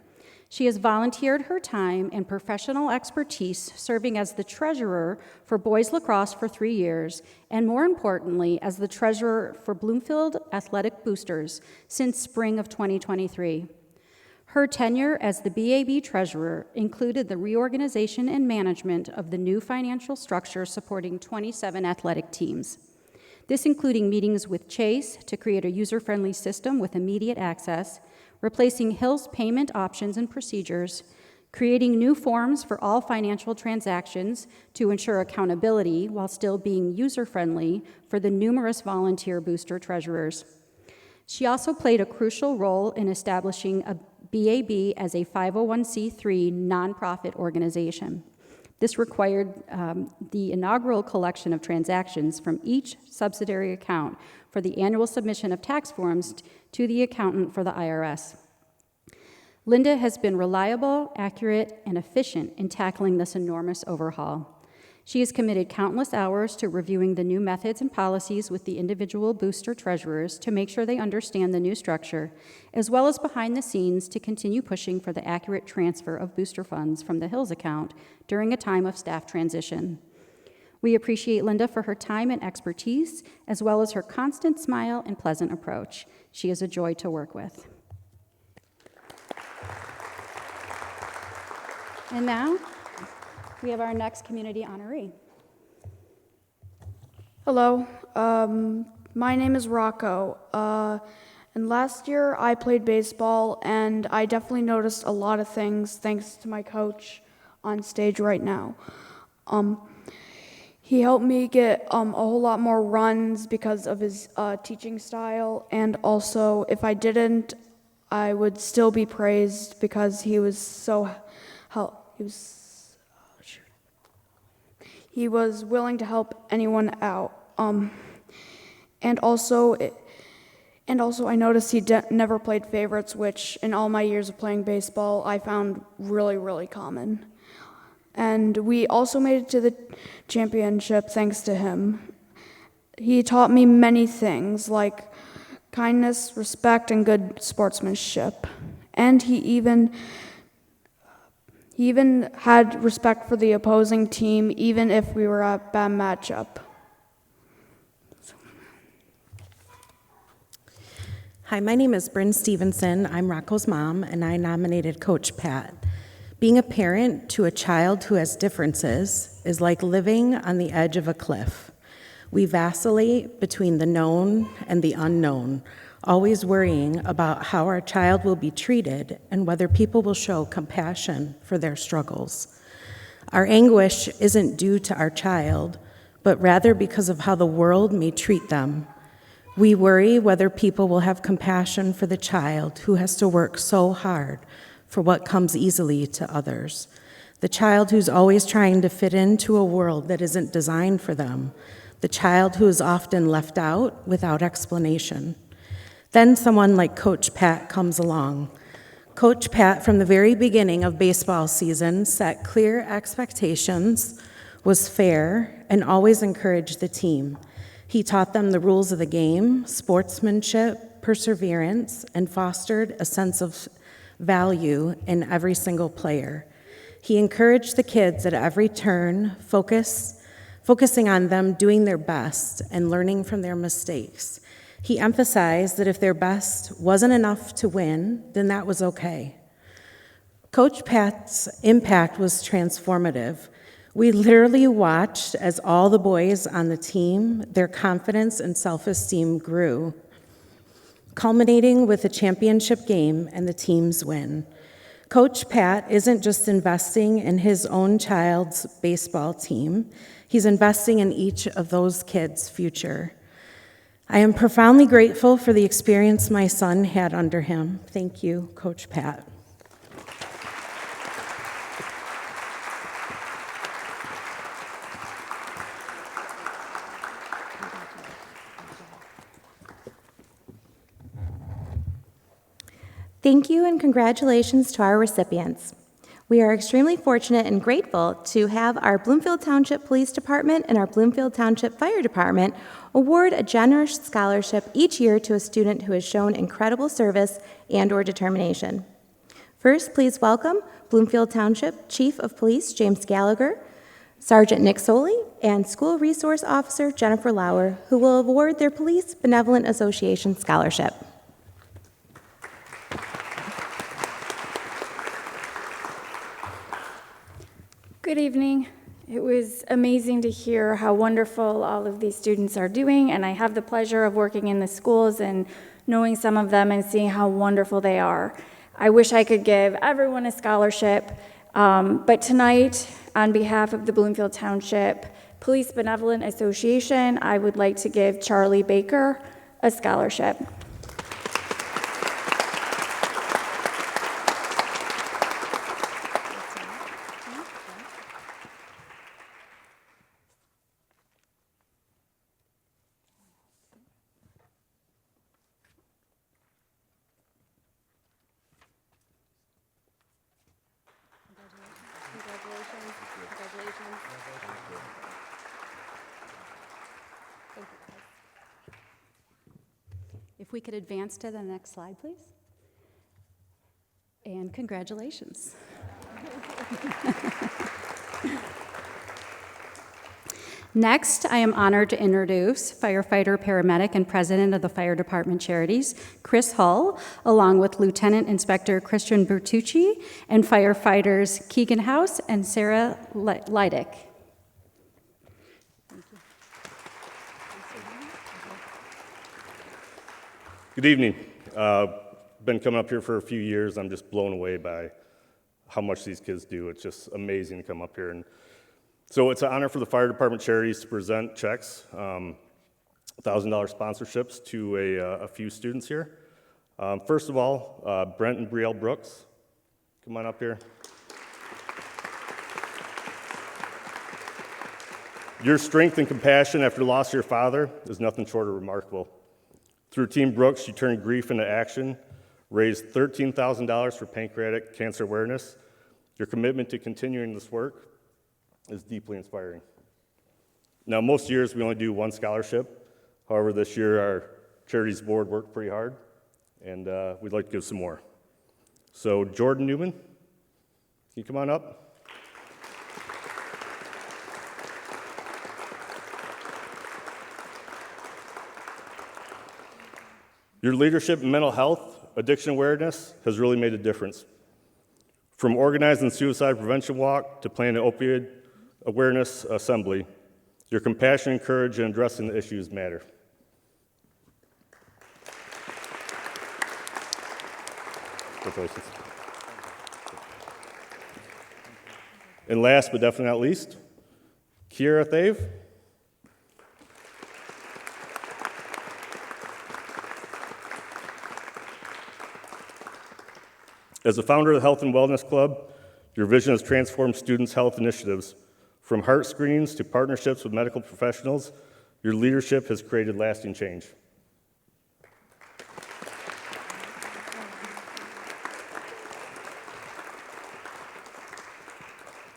She has volunteered her time and professional expertise serving as the treasurer for boys lacrosse for 3 years, and more importantly, as the treasurer for Bloomfield Athletic Boosters since spring of 2023. Her tenure as the BAB treasurer included the reorganization and management of the new financial structure supporting 27 athletic teams. This including meetings with Chase to create a user-friendly system with immediate access, replacing Hill's payment options and procedures, creating new forms for all financial transactions to ensure accountability while still being user-friendly for the numerous volunteer booster treasurers. She also played a crucial role in establishing a BAB as a 501c3 nonprofit organization. This required the inaugural collection of transactions from each subsidiary account for the annual submission of tax forms to the accountant for the IRS. Linda has been reliable, accurate, and efficient in tackling this enormous overhaul. She has committed countless hours to reviewing the new methods and policies with the individual booster treasurers to make sure they understand the new structure, as well as behind the scenes to continue pushing for the accurate transfer of booster funds from the Hills account during a time of staff transition. We appreciate Linda for her time and expertise, as well as her constant smile and pleasant approach. She is a joy to work with. And now, we have our next community honoree. Hello, my name is Rocco, and last year I played baseball, and I definitely noticed a lot of things thanks to my coach on stage right now. He helped me get a whole lot more runs because of his teaching style, and also if I didn't, I would still be praised because he was so he was willing to help anyone out. And also I noticed he never played favorites, which in all my years of playing baseball, I found really, really common. And we also made it to the championship thanks to him. He taught me many things like kindness, respect, and good sportsmanship. And he even had respect for the opposing team, even if we were a bad matchup. Hi, my name is Bryn Stevenson. I'm Rocco's mom, and I nominated Coach Pat. Being a parent to a child who has differences is like living on the edge of a cliff. We vacillate between the known and the unknown, always worrying about how our child will be treated and whether people will show compassion for their struggles. Our anguish isn't due to our child, but rather because of how the world may treat them. We worry whether people will have compassion for the child who has to work so hard for what comes easily to others. The child who's always trying to fit into a world that isn't designed for them. The child who is often left out without explanation. Then someone like Coach Pat comes along. Coach Pat, from the very beginning of baseball season, set clear expectations, was fair, and always encouraged the team. He taught them the rules of the game, sportsmanship, perseverance, and fostered a sense of value in every single player. He encouraged the kids at every turn, focusing on them doing their best and learning from their mistakes. He emphasized that if their best wasn't enough to win, then that was okay. Coach Pat's impact was transformative. We literally watched as all the boys on the team, their confidence and self-esteem grew, culminating with a championship game and the team's win. Coach Pat isn't just investing in his own child's baseball team, he's investing in each of those kids' future. I am profoundly grateful for the experience my son had under him. Thank you, Coach Pat. Thank you and congratulations to our recipients. We are extremely fortunate and grateful to have our Bloomfield Township Police Department and our Bloomfield Township Fire Department award a generous scholarship each year to a student who has shown incredible service and/or determination. First, please welcome Bloomfield Township Chief of Police James Gallagher, Sergeant Nick Soley, and School Resource Officer Jennifer Lauer, who will award their Police Benevolent Association Scholarship. Good evening. It was amazing to hear how wonderful all of these students are doing, and I have the pleasure of working in the schools and knowing some of them and seeing how wonderful they are. I wish I could give everyone a scholarship, but tonight, on behalf of the Bloomfield Township Police Benevolent Association, I would like to give Charlie Baker a scholarship. If we could advance to the next slide, please. And congratulations. Next, I am honored to introduce firefighter, paramedic, and president of the Fire Department Charities, Chris Hull, along with Lieutenant Inspector Christian Bertucci and firefighters Keegan House and Sarah Leidick. Good evening. Been coming up here for a few years. I'm just blown away by how much these kids do. It's just amazing to come up here. And so it's an honor for the Fire Department Charities to present checks, $1,000 sponsorships to a few students here. First of all, Brent and Brielle Brooks, come on up here. Your strength and compassion after the loss of your father is nothing short of remarkable. Through Team Brooks, you turned grief into action, raised $13,000 for pancreatic cancer awareness. Your commitment to continuing this work is deeply inspiring. Now, most years we only do one scholarship. However, this year our charities board worked pretty hard, and we'd like to give some more. So Jordan Newman, can you come on up? Your leadership in mental health, addiction awareness has really made a difference. From organizing suicide prevention walk to planning an opioid awareness assembly, your compassion and courage in addressing the issues matter. Congratulations. And last but definitely not least, Kiera Thave. As a founder of the Health and Wellness Club, your vision has transformed students' health initiatives. From heart screenings to partnerships with medical professionals, your leadership has created lasting change.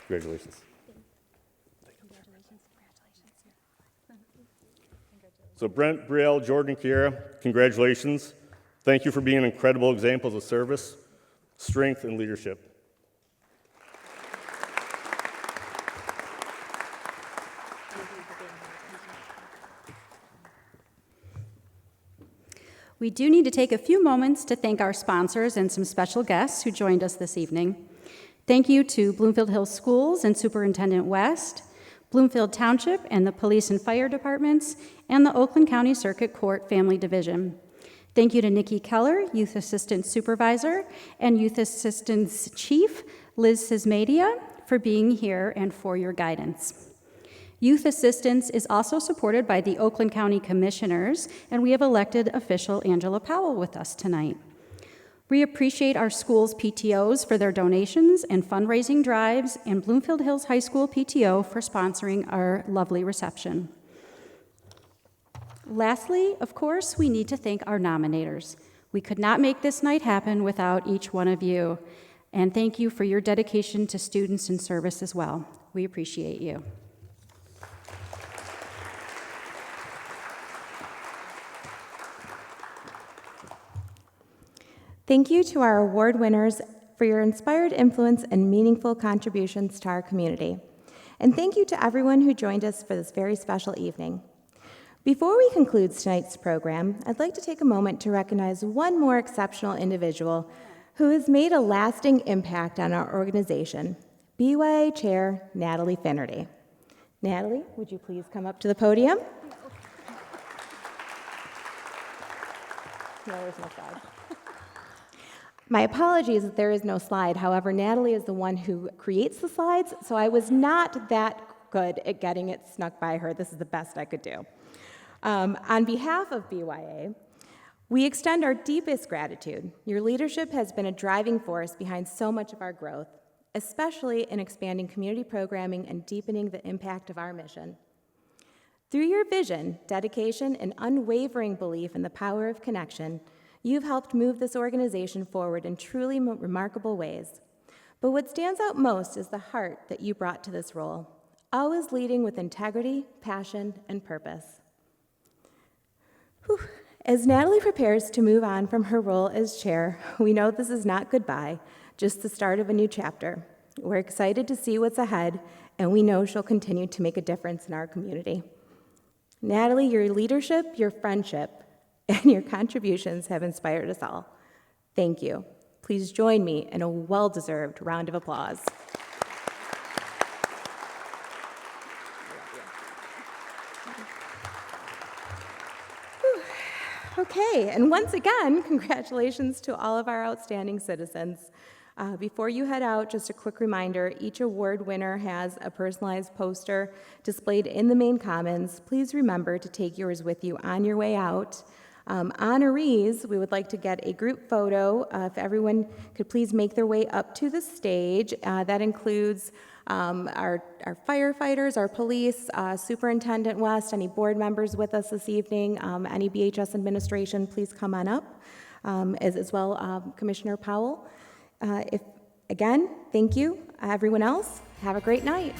Congratulations. So Brent, Brielle, Jordan, Kiera, congratulations. Thank you for being incredible examples of service, strength, and leadership. We do need to take a few moments to thank our sponsors and some special guests who joined us this evening. Thank you to Bloomfield Hills Schools and Superintendent West, Bloomfield Township and the Police and Fire Departments, and the Oakland County Circuit Court Family Division. Thank you to Nikki Keller, Youth Assistant Supervisor, and Youth Assistance Chief, Liz Sismadia, for being here and for your guidance. Youth Assistance is also supported by the Oakland County Commissioners, and we have elected official Angela Powell with us tonight. We appreciate our school's PTOs for their donations and fundraising drives, and Bloomfield Hills High School PTO for sponsoring our lovely reception. Lastly, of course, we need to thank our nominators. We could not make this night happen without each one of you, and thank you for your dedication to students and service as well. We appreciate you. Thank you to our award winners for your inspired influence and meaningful contributions to our community. And thank you to everyone who joined us for this very special evening. Before we conclude tonight's program, I'd like to take a moment to recognize one more exceptional individual who has made a lasting impact on our organization, BYA Chair Natalie Finnerty. Natalie, would you please come up to the podium? No, there's no slide. My apologies that there is no slide. However, Natalie is the one who creates the slides, so I was not that good at getting it snuck by her. This is the best I could do. On behalf of BYA, we extend our deepest gratitude. Your leadership has been a driving force behind so much of our growth, especially in expanding community programming and deepening the impact of our mission. Through your vision, dedication, and unwavering belief in the power of connection, you've helped move this organization forward in truly remarkable ways. But what stands out most is the heart that you brought to this role, always leading with integrity, passion, and purpose. Whew. As Natalie prepares to move on from her role as chair, we know this is not goodbye, just the start of a new chapter. We're excited to see what's ahead, and we know she'll continue to make a difference in our community. Natalie, your leadership, your friendship, and your contributions have inspired us all. Thank you. Please join me in a well-deserved round of applause. Okay, and once again, congratulations to all of our outstanding citizens. Before you head out, just a quick reminder, each award winner has a personalized poster displayed in the main commons. Please remember to take yours with you on your way out. Honorees, we would like to get a group photo. If everyone could please make their way up to the stage. That includes our firefighters, our police, Superintendent West, any board members with us this evening, any BHS administration, please come on up, as well Commissioner Powell. Again, thank you. Everyone else, have a great night.